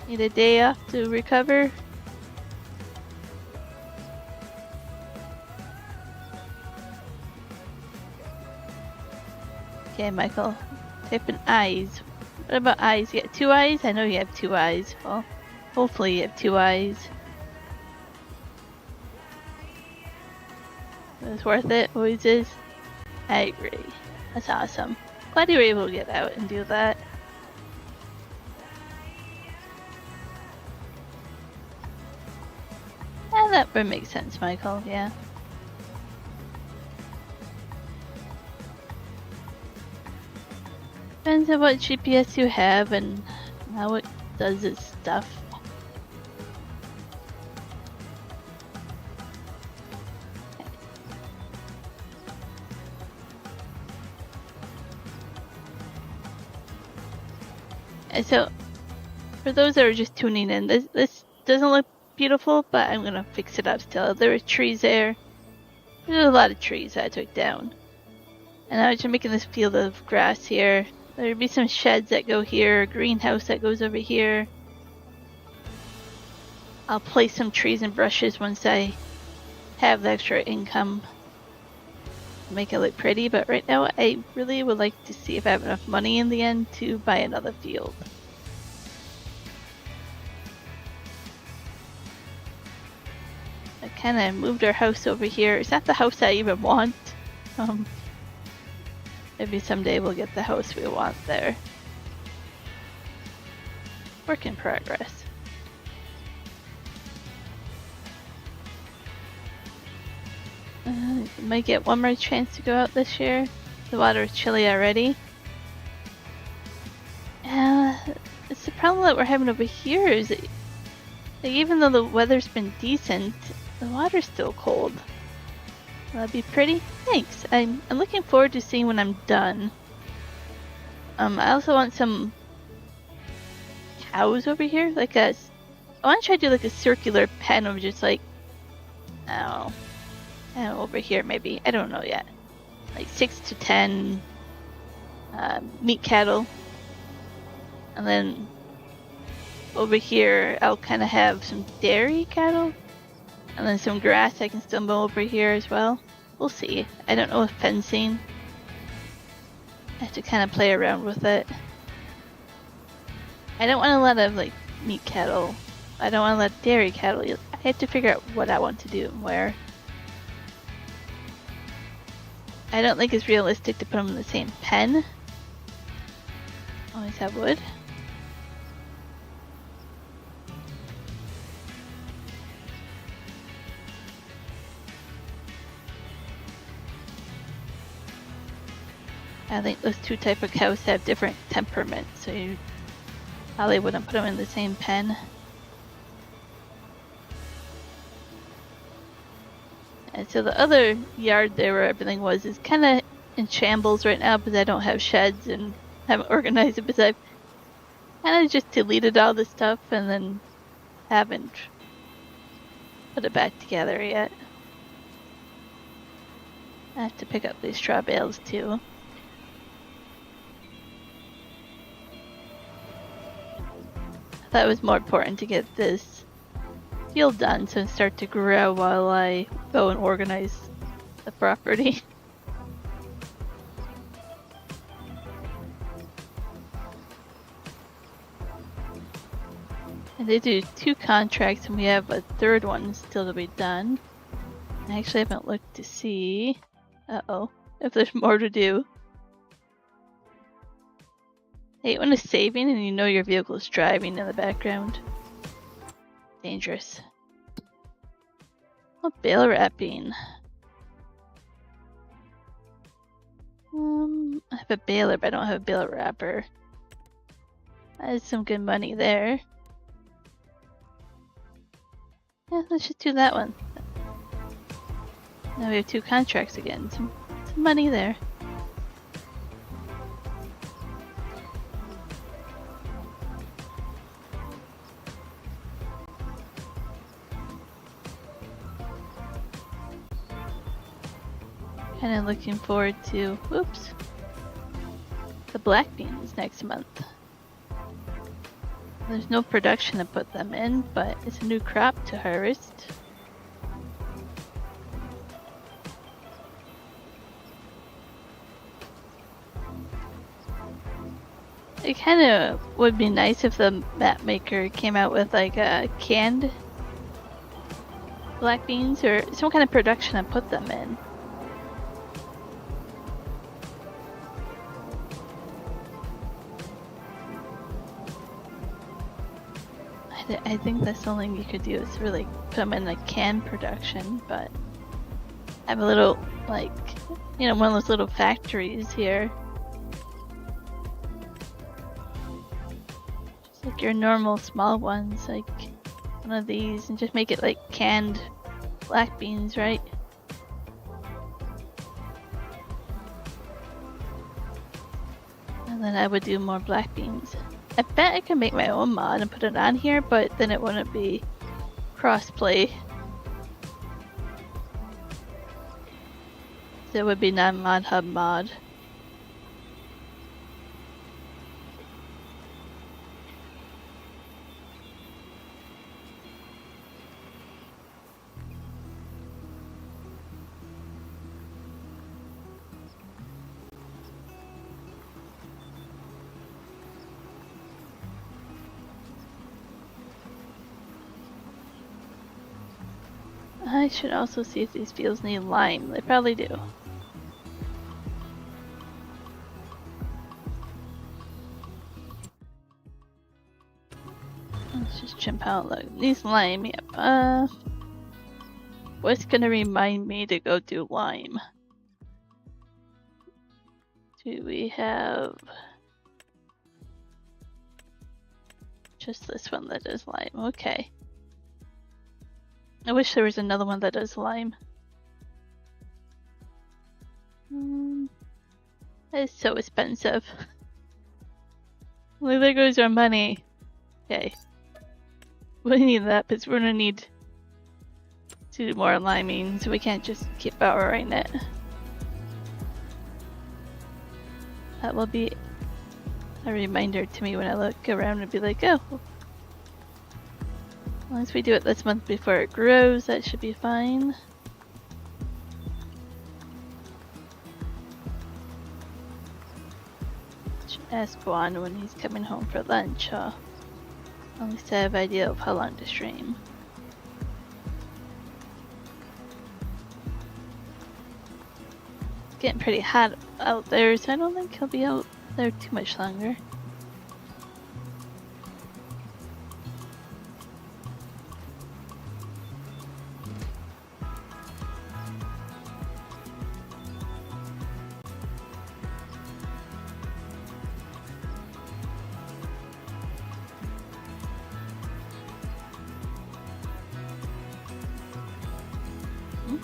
Need a day off to recover. Okay, Michael. Type in eyes. What about eyes? You got 2 eyes? I know you have 2 eyes. Well, hopefully you have 2 eyes. It was worth it. Always is. I agree. That's awesome. Glad you were able to get out and do that. That would make sense, Michael, yeah. Depends on what GPS you have and how it does its stuff. And so, for those that are just tuning in, this doesn't look beautiful, but I'm gonna fix it up still. There are trees there. There's a lot of trees that I took down. And I was just making this field of grass here. There'd be some sheds that go here, a greenhouse that goes over here. I'll place some trees and brushes once I have the extra income. Make it look pretty, but right now I really would like to see if I have enough money in the end to buy another field. I kind of moved our house over here. It's not the house I even want. Maybe someday we'll get the house we want there. Work in progress. Might get one more chance to go out this year. The water is chilly already. It's the problem that we're having over here is that, like, even though the weather's been decent, the water's still cold. Will that be pretty? Thanks. I'm looking forward to seeing when I'm done. I also want some cows over here. I want to try to do like a circular pen of just like, over here maybe. I don't know yet. Like 6 to 10 meat cattle. And then over here I'll kind of have some dairy cattle. And then some grass I can still mow over here as well. We'll see. I don't know with fencing. I have to kind of play around with it. I don't want a lot of like meat cattle. I don't want a lot of dairy cattle. I have to figure out what I want to do and where. I don't think it's realistic to put them in the same pen. Always have wood. I think those two type of cows have different temperaments, so you probably wouldn't put them in the same pen. And so the other yard there where everything was is kind of in shambles right now because I don't have sheds and haven't organized it because I've kind of just deleted all this stuff and then haven't put it back together yet. I have to pick up these straw bales too. I thought it was more important to get this field done so it start to grow while I go and organize the property. And they do 2 contracts and we have a third one still to be done. I actually haven't looked to see if there's more to do. I hate when it's saving and you know your vehicle is driving in the background. Dangerous. Oh, bale wrapping. I have a baler, but I don't have a bale wrapper. That is some good money there. Yeah, let's just do that one. Now we have 2 contracts again. Some money there. Kind of looking forward to, the black beans next month. There's no production to put them in, but it's a new crop to harvest. It kind of would be nice if the map maker came out with like a canned black beans or some kind of production to put them in. I think that's something you could do is really put them in a canned production, but have a little, like, one of those little factories here. Just like your normal small ones, like one of these, and just make it like canned black beans, right? And then I would do more black beans. I bet I can make my own mod and put it on here, but then it wouldn't be crossplay. So it would be non-mod hub mod. I should also see if these fields need lime. They probably do. Let's just chimp out. Look, these lime. Yep. What's gonna remind me to go do lime? Do we have just this one that does lime? Okay. I wish there was another one that does lime. It's so expensive. Well, there goes our money. Okay. We need that because we're gonna need to do more liming, so we can't just keep powering it. That will be a reminder to me when I look around and be like, oh. As long as we do it this month before it grows, that should be fine. Should ask Juan when he's coming home for lunch, huh? At least I have an idea of how long to stream. It's getting pretty hot out there, so I don't think he'll be out there too much longer.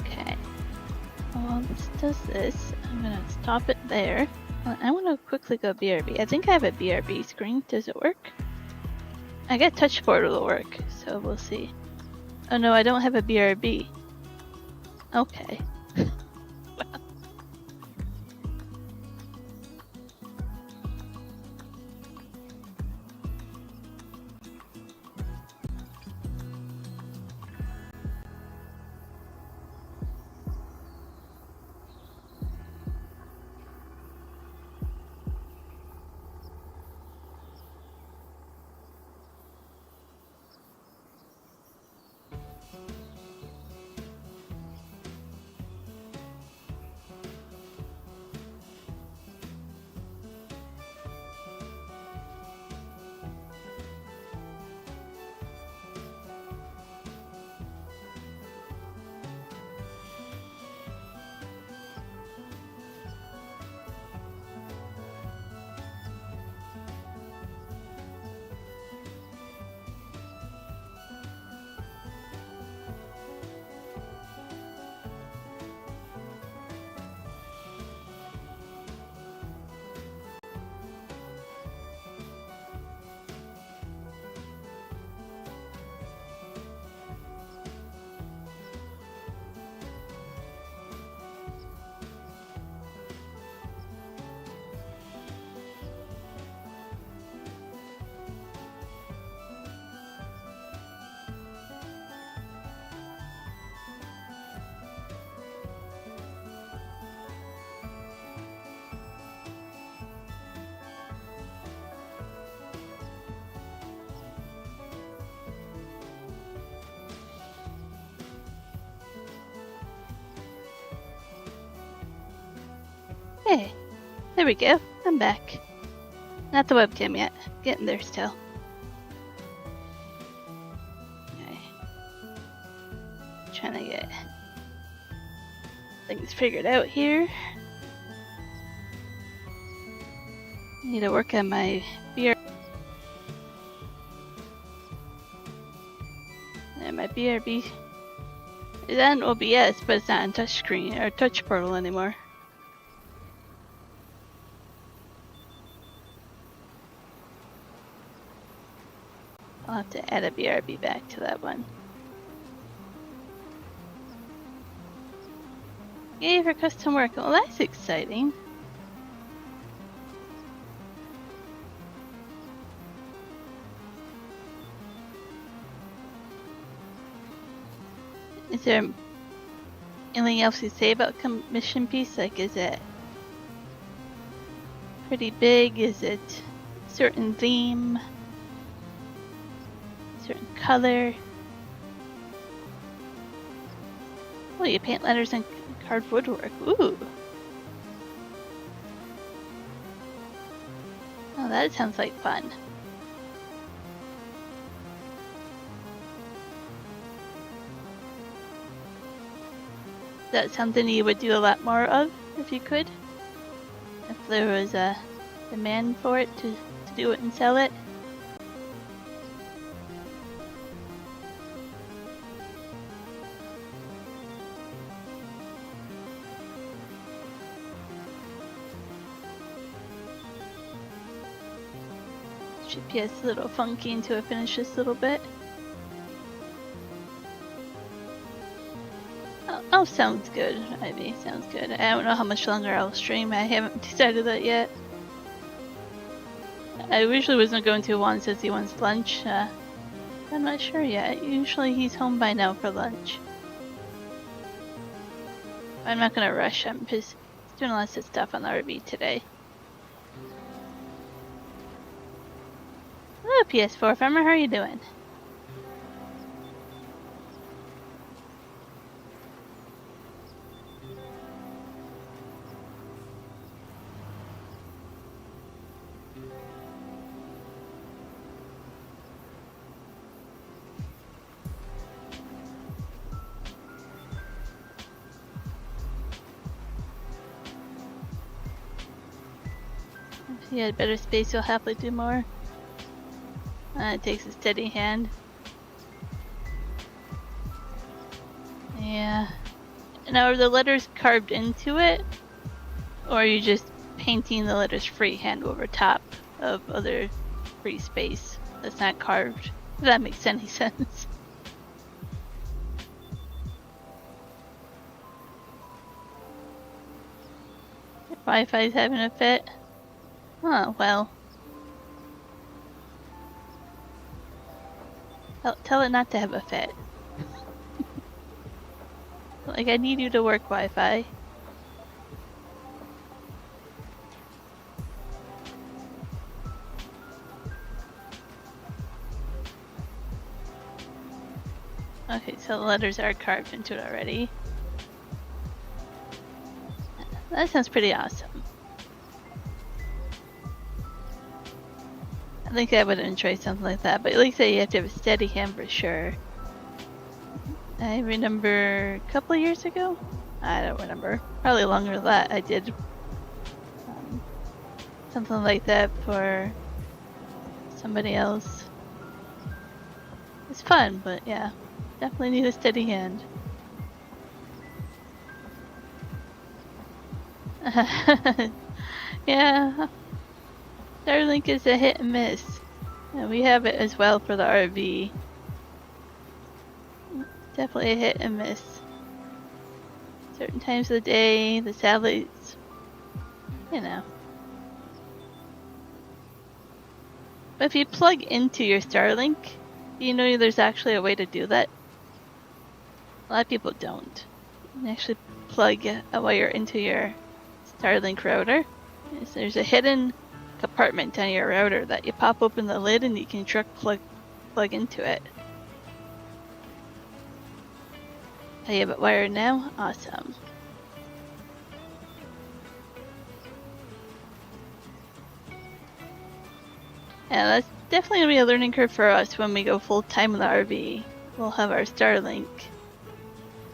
Okay. Well, this does this. I'm gonna stop it there. I want to quickly go BRB. I think I have a BRB screen. Does it work? I got touch portal to work, so we'll see. Oh no, I don't have a BRB. Okay. Hey, there we go. I'm back. Not the webcam yet. Getting there still. Okay. Trying to get things figured out here. Need to work on my BRB. And my BRB is on OBS, but it's not on touchscreen or touch portal anymore. I'll have to add a BRB back to that one. Yay for custom work. Well, that's exciting. Is there anything else you say about commission piece? Like, is it pretty big? Is it certain theme? Certain color? Oh, you paint letters and carved woodwork. Ooh. Oh, that sounds like fun. Is that something you would do a lot more of if you could? If there was a demand for it to do it and sell it? Should be a little funky until I finish this little bit. Oh, sounds good, Ivy. Sounds good. I don't know how much longer I'll stream. I haven't decided that yet. I usually wasn't going to Juan says he wants lunch. I'm not sure yet. Usually he's home by now for lunch. I'm not gonna rush. I'm just doing lots of stuff on the RV today. Hello, PS4 Farmer. How are you doing? If you had better space, you'll happily do more. It takes a steady hand. Yeah. Now, are the letters carved into it? Or are you just painting the letters freehand over top of other free space that's not carved? If that makes any sense. Wi-Fi's having a fit? Oh, well. Tell it not to have a fit. Like, I need you to work Wi-Fi. Okay, so the letters are carved into it already. That sounds pretty awesome. I think I would enjoy something like that, but like I say, you have to have a steady hand for sure. I remember a couple of years ago, I don't remember, probably longer than that, I did something like that for somebody else. It's fun, but yeah, definitely need a steady hand. Yeah, Starlink is a hit and miss. And we have it as well for the RV. Definitely a hit and miss. Certain times of the day, the satellites, you know. But if you plug into your Starlink, you know there's actually a way to do that. A lot of people don't. You can actually plug a wire into your Starlink router. There's a hidden compartment on your router that you pop open the lid and you can direct plug into it. Oh, you have it wired now? Awesome. Yeah, that's definitely gonna be a learning curve for us when we go full time in the RV. We'll have our Starlink.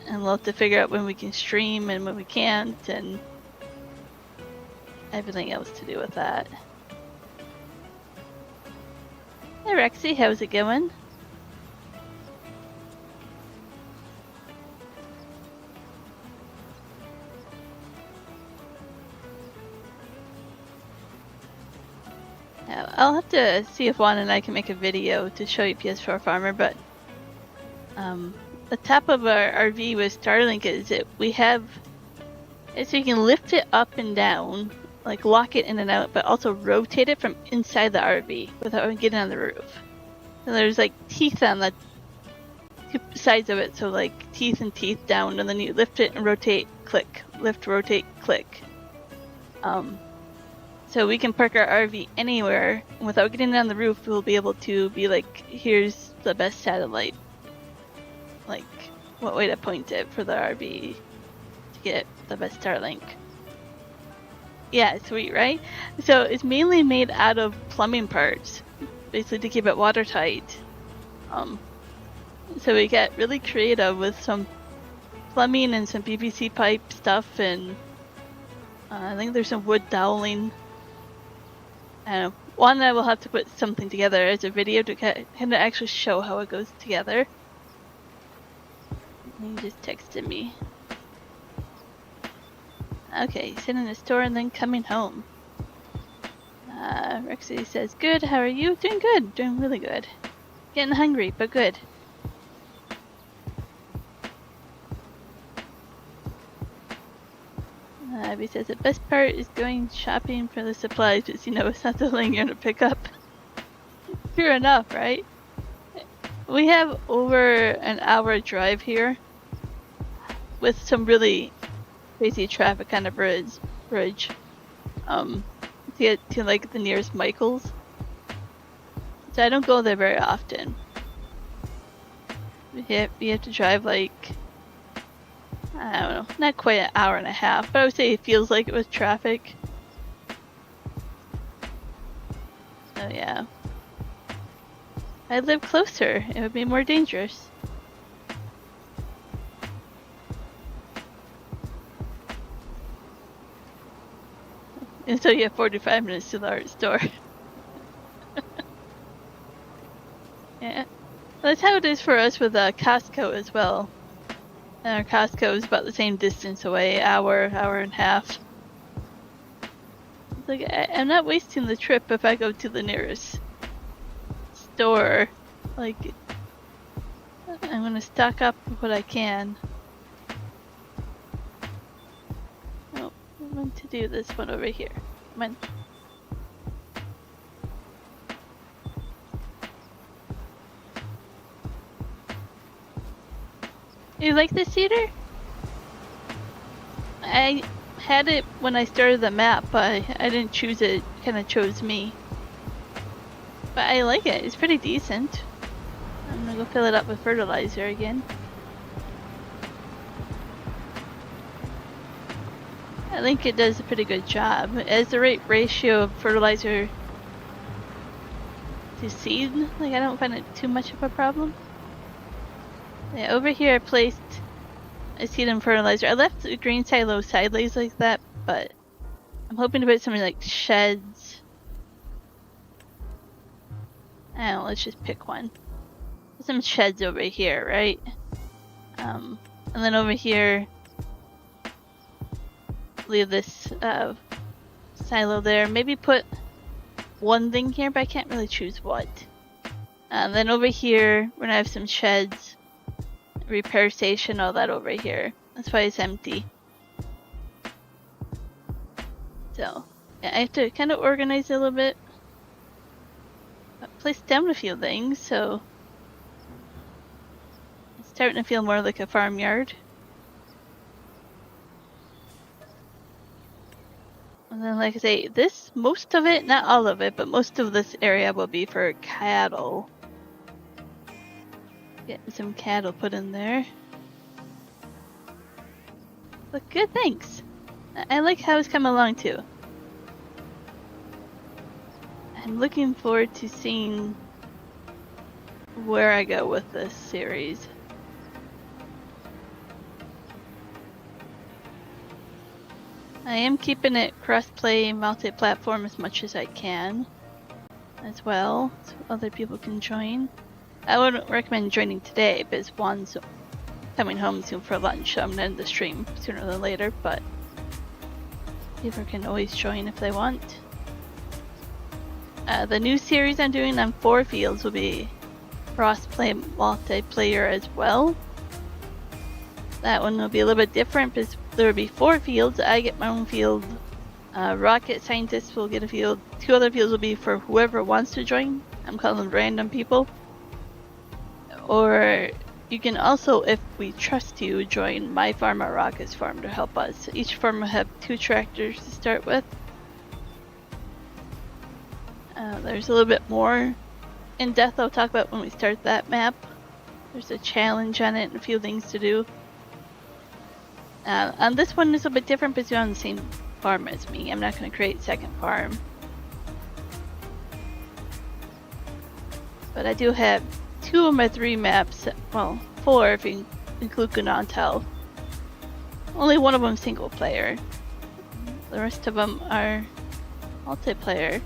And we'll have to figure out when we can stream and when we can't and everything else to do with that. Hey Rexy, how's it going? Yeah, I'll have to see if Juan and I can make a video to show you PS4 Farmer, but the top of our RV with Starlink is so you can lift it up and down, like lock it in and out, but also rotate it from inside the RV without getting on the roof. And there's like teeth on the two sides of it, so like teeth and teeth down, and then you lift it and rotate, click, lift, rotate, click. So we can park our RV anywhere, and without getting on the roof, we'll be able to be like, here's the best satellite. Like, what way to point it for the RV to get the best Starlink. Yeah, sweet, right? So it's mainly made out of plumbing parts, basically to keep it watertight. So we get really creative with some plumbing and some PVC pipe stuff, and I think there's some wood doweling. I don't know. Juan and I will have to put something together as a video to kind of actually show how it goes together. He just texted me. Okay, sitting in the store and then coming home. Rexy says, good, how are you? Doing good, doing really good. Getting hungry, but good. Abby says, the best part is going shopping for the supplies, because it's not the thing you're gonna pick up. True enough, right? We have over an hour drive here with some really crazy traffic on a bridge to get to like the nearest Michael's. So I don't go there very often. You have to drive like, I don't know, not quite an hour and a half, but I would say it feels like it was traffic. So yeah. If I lived closer, it would be more dangerous. And so you have 45 minutes to the art store. Yeah. That's how it is for us with Costco as well. And our Costco is about the same distance away, hour and a half. It's like, I'm not wasting the trip if I go to the nearest store. Like, I'm gonna stock up what I can. Oh, I meant to do this one over here. Come on. You like this cedar? I had it when I started the map, but I didn't choose it. It kind of chose me. But I like it. It's pretty decent. I'm gonna go fill it up with fertilizer again. I think it does a pretty good job. It has the right ratio of fertilizer to seed. Like, I don't find it too much of a problem. Yeah, over here I placed a seed and fertilizer. I left the green silo sideways like that, but I'm hoping to put something like sheds. I don't know, let's just pick one. Some sheds over here, right? And then over here, leave this silo there. Maybe put one thing here, but I can't really choose what. And then over here, we're gonna have some sheds, repair station, all that over here. That's why it's empty. So, yeah, I have to kind of organize it a little bit. I placed down a few things, so it's starting to feel more like a farmyard. And then, like I say, most of it, not all of it, but most of this area will be for cattle. Getting some cattle put in there. But good, thanks. I like how it's coming along too. I'm looking forward to seeing where I go with this series. I am keeping it crossplay, multi-platform as much as I can as well, so other people can join. I wouldn't recommend joining today because Juan's coming home soon for lunch, so I'm gonna end the stream sooner than later, but people can always join if they want. The new series I'm doing on 4 fields will be crossplay multiplayer as well. That one will be a little bit different because there will be 4 fields. I get my own field. Rocket scientists will get a field. 2 other fields will be for whoever wants to join. I'm calling them random people. Or you can also, if we trust you, join my farm or Rocket's farm to help us. Each farm will have 2 tractors to start with. There's a little bit more in depth I'll talk about when we start that map. There's a challenge on it and a few things to do. On this one, it's a bit different because you're on the same farm as me. I'm not going to create a second farm. But I do have 2 of my 3 maps, well, 4 if you include Gunantel. Only one of them single player. The rest of them are multiplayer.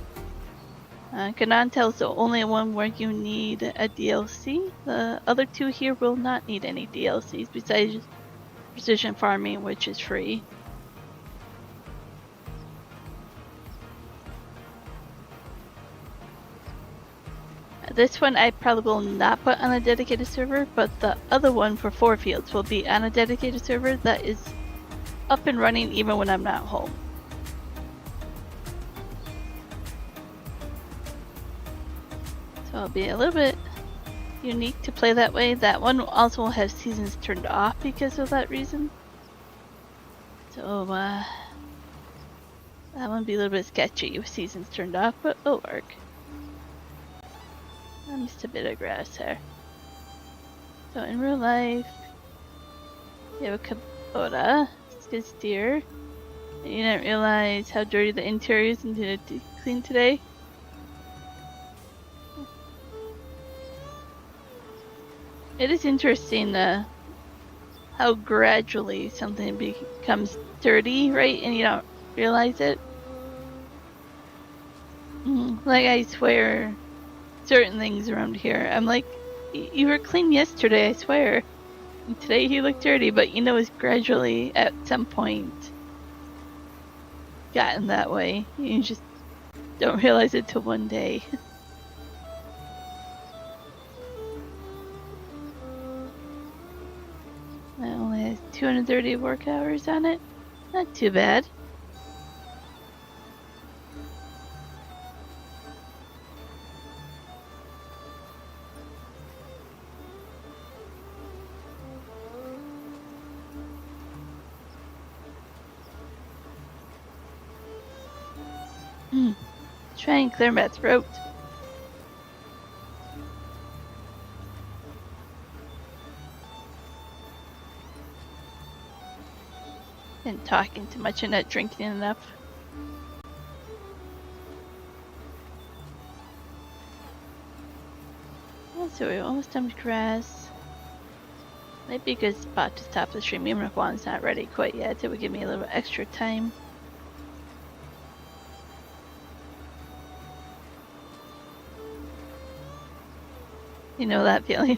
Gunantel is the only one where you need a DLC. The other 2 here will not need any DLCs besides precision farming, which is free. This one I probably will not put on a dedicated server, but the other one for 4 fields will be on a dedicated server that is up and running even when I'm not home. So it'll be a little bit unique to play that way. That one also will have seasons turned off because of that reason. So that one will be a little bit sketchy with seasons turned off, but it'll work. I missed a bit of grass there. So in real life, you have a Kubota, skid steer. And you didn't realize how dirty the interior is and did it clean today. It is interesting how gradually something becomes dirty, right? And you don't realize it. Like I swear, certain things around here, I'm like, you were clean yesterday, I swear. And today you look dirty, but you know it's gradually at some point gotten that way. You just don't realize it till one day. It only has 230 work hours on it. Not too bad. Try and clear my throat. Been talking too much and not drinking enough. So we're almost done with grass. Might be a good spot to stop the stream, even if one's not ready quite yet. It would give me a little extra time. You know that feeling.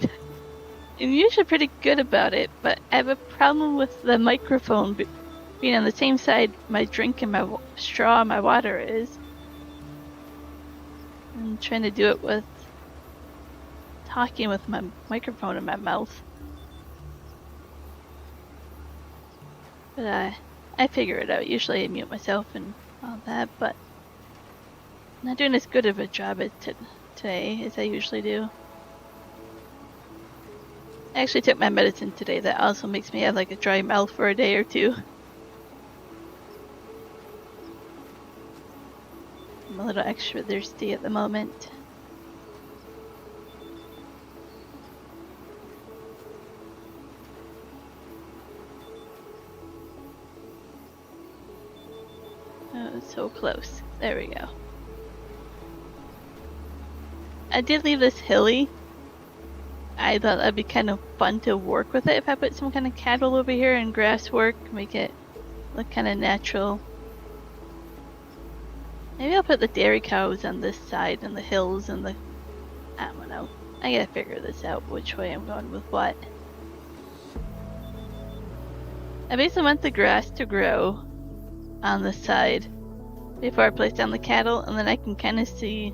I'm usually pretty good about it, but I have a problem with the microphone being on the same side my drink and my straw and my water is. I'm trying to do it with talking with my microphone in my mouth. But I figure it out. Usually I mute myself and all that, but I'm not doing as good of a job at today as I usually do. I actually took my medicine today that also makes me have like a dry mouth for a day or 2. I'm a little extra thirsty at the moment. Oh, so close. There we go. I did leave this hilly. I thought that'd be kind of fun to work with it if I put some kind of cattle over here and grass work, make it look kind of natural. Maybe I'll put the dairy cows on this side and the hills and the... I don't know. I gotta figure this out, which way I'm going with what. I basically want the grass to grow on the side before I place down the cattle, and then I can kind of see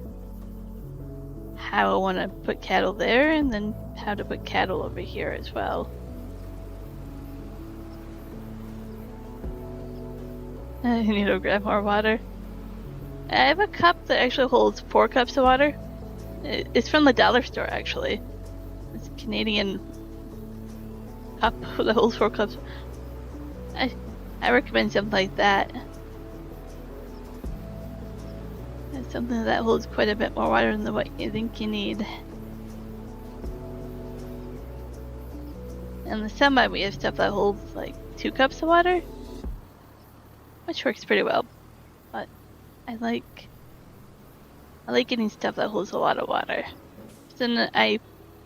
how I want to put cattle there, and then how to put cattle over here as well. I need to grab more water. I have a cup that actually holds 4 cups of water. It's from the dollar store, actually. It's a Canadian cup that holds 4 cups. I recommend something like that. It's something that holds quite a bit more water than what you think you need. And the semi, we have stuff that holds like 2 cups of water, which works pretty well. But I like getting stuff that holds a lot of water. So then I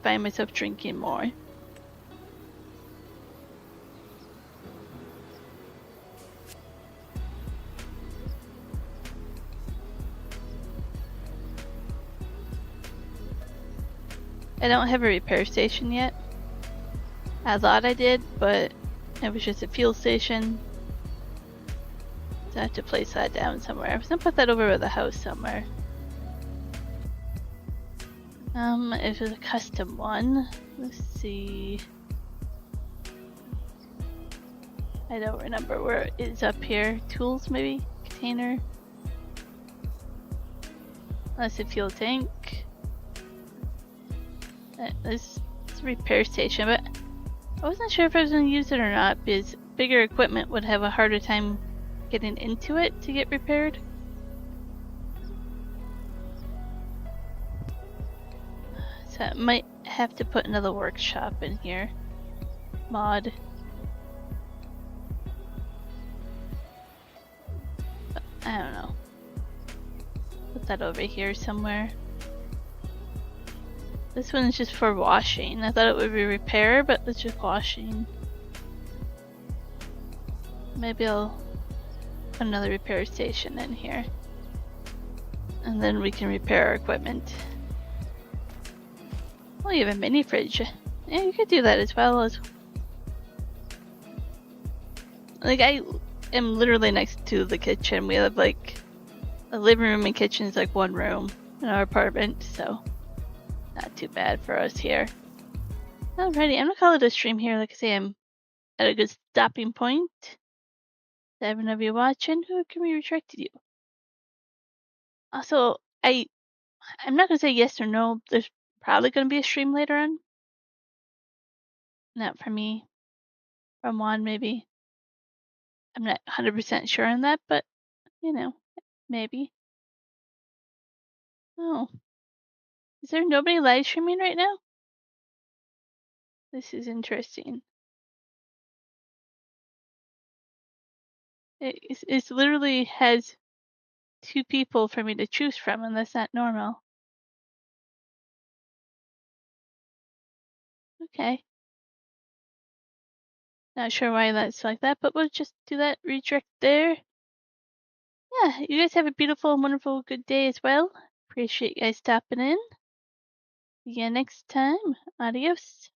find myself drinking more. I don't have a repair station yet. I thought I did, but it was just a fuel station. So I have to place that down somewhere. I was gonna put that over by the house somewhere. It was a custom one. Let's see. I don't remember where it is up here. Tools, maybe? Container? That's a fuel tank. This is a repair station, but I wasn't sure if I was going to use it or not because bigger equipment would have a harder time getting into it to get repaired. So I might have to put another workshop in here. Mod. I don't know. Put that over here somewhere. This one's just for washing. I thought it would be repair, but it's just washing. Maybe I'll put another repair station in here. And then we can repair our equipment. Oh, you have a mini fridge. Yeah, you could do that as well. Like, I am literally next to the kitchen. We have like the living room and kitchen is like one room in our apartment, so not too bad for us here. Alrighty, I'm gonna call it a stream here. Like I say, I'm at a good stopping point. 7 of you watching, who can we redirect you? Also, I'm not gonna say yes or no. There's probably gonna be a stream later on. Not for me. From Juan, maybe. I'm not 100% sure on that, but you know, maybe. Oh. Is there nobody live streaming right now? This is interesting. It literally has 2 people for me to choose from, and that's not normal. Okay. Not sure why that's like that, but we'll just do that redirect there. Yeah, you guys have a beautiful, wonderful, good day as well. Appreciate you guys stopping in. See you next time. Adios.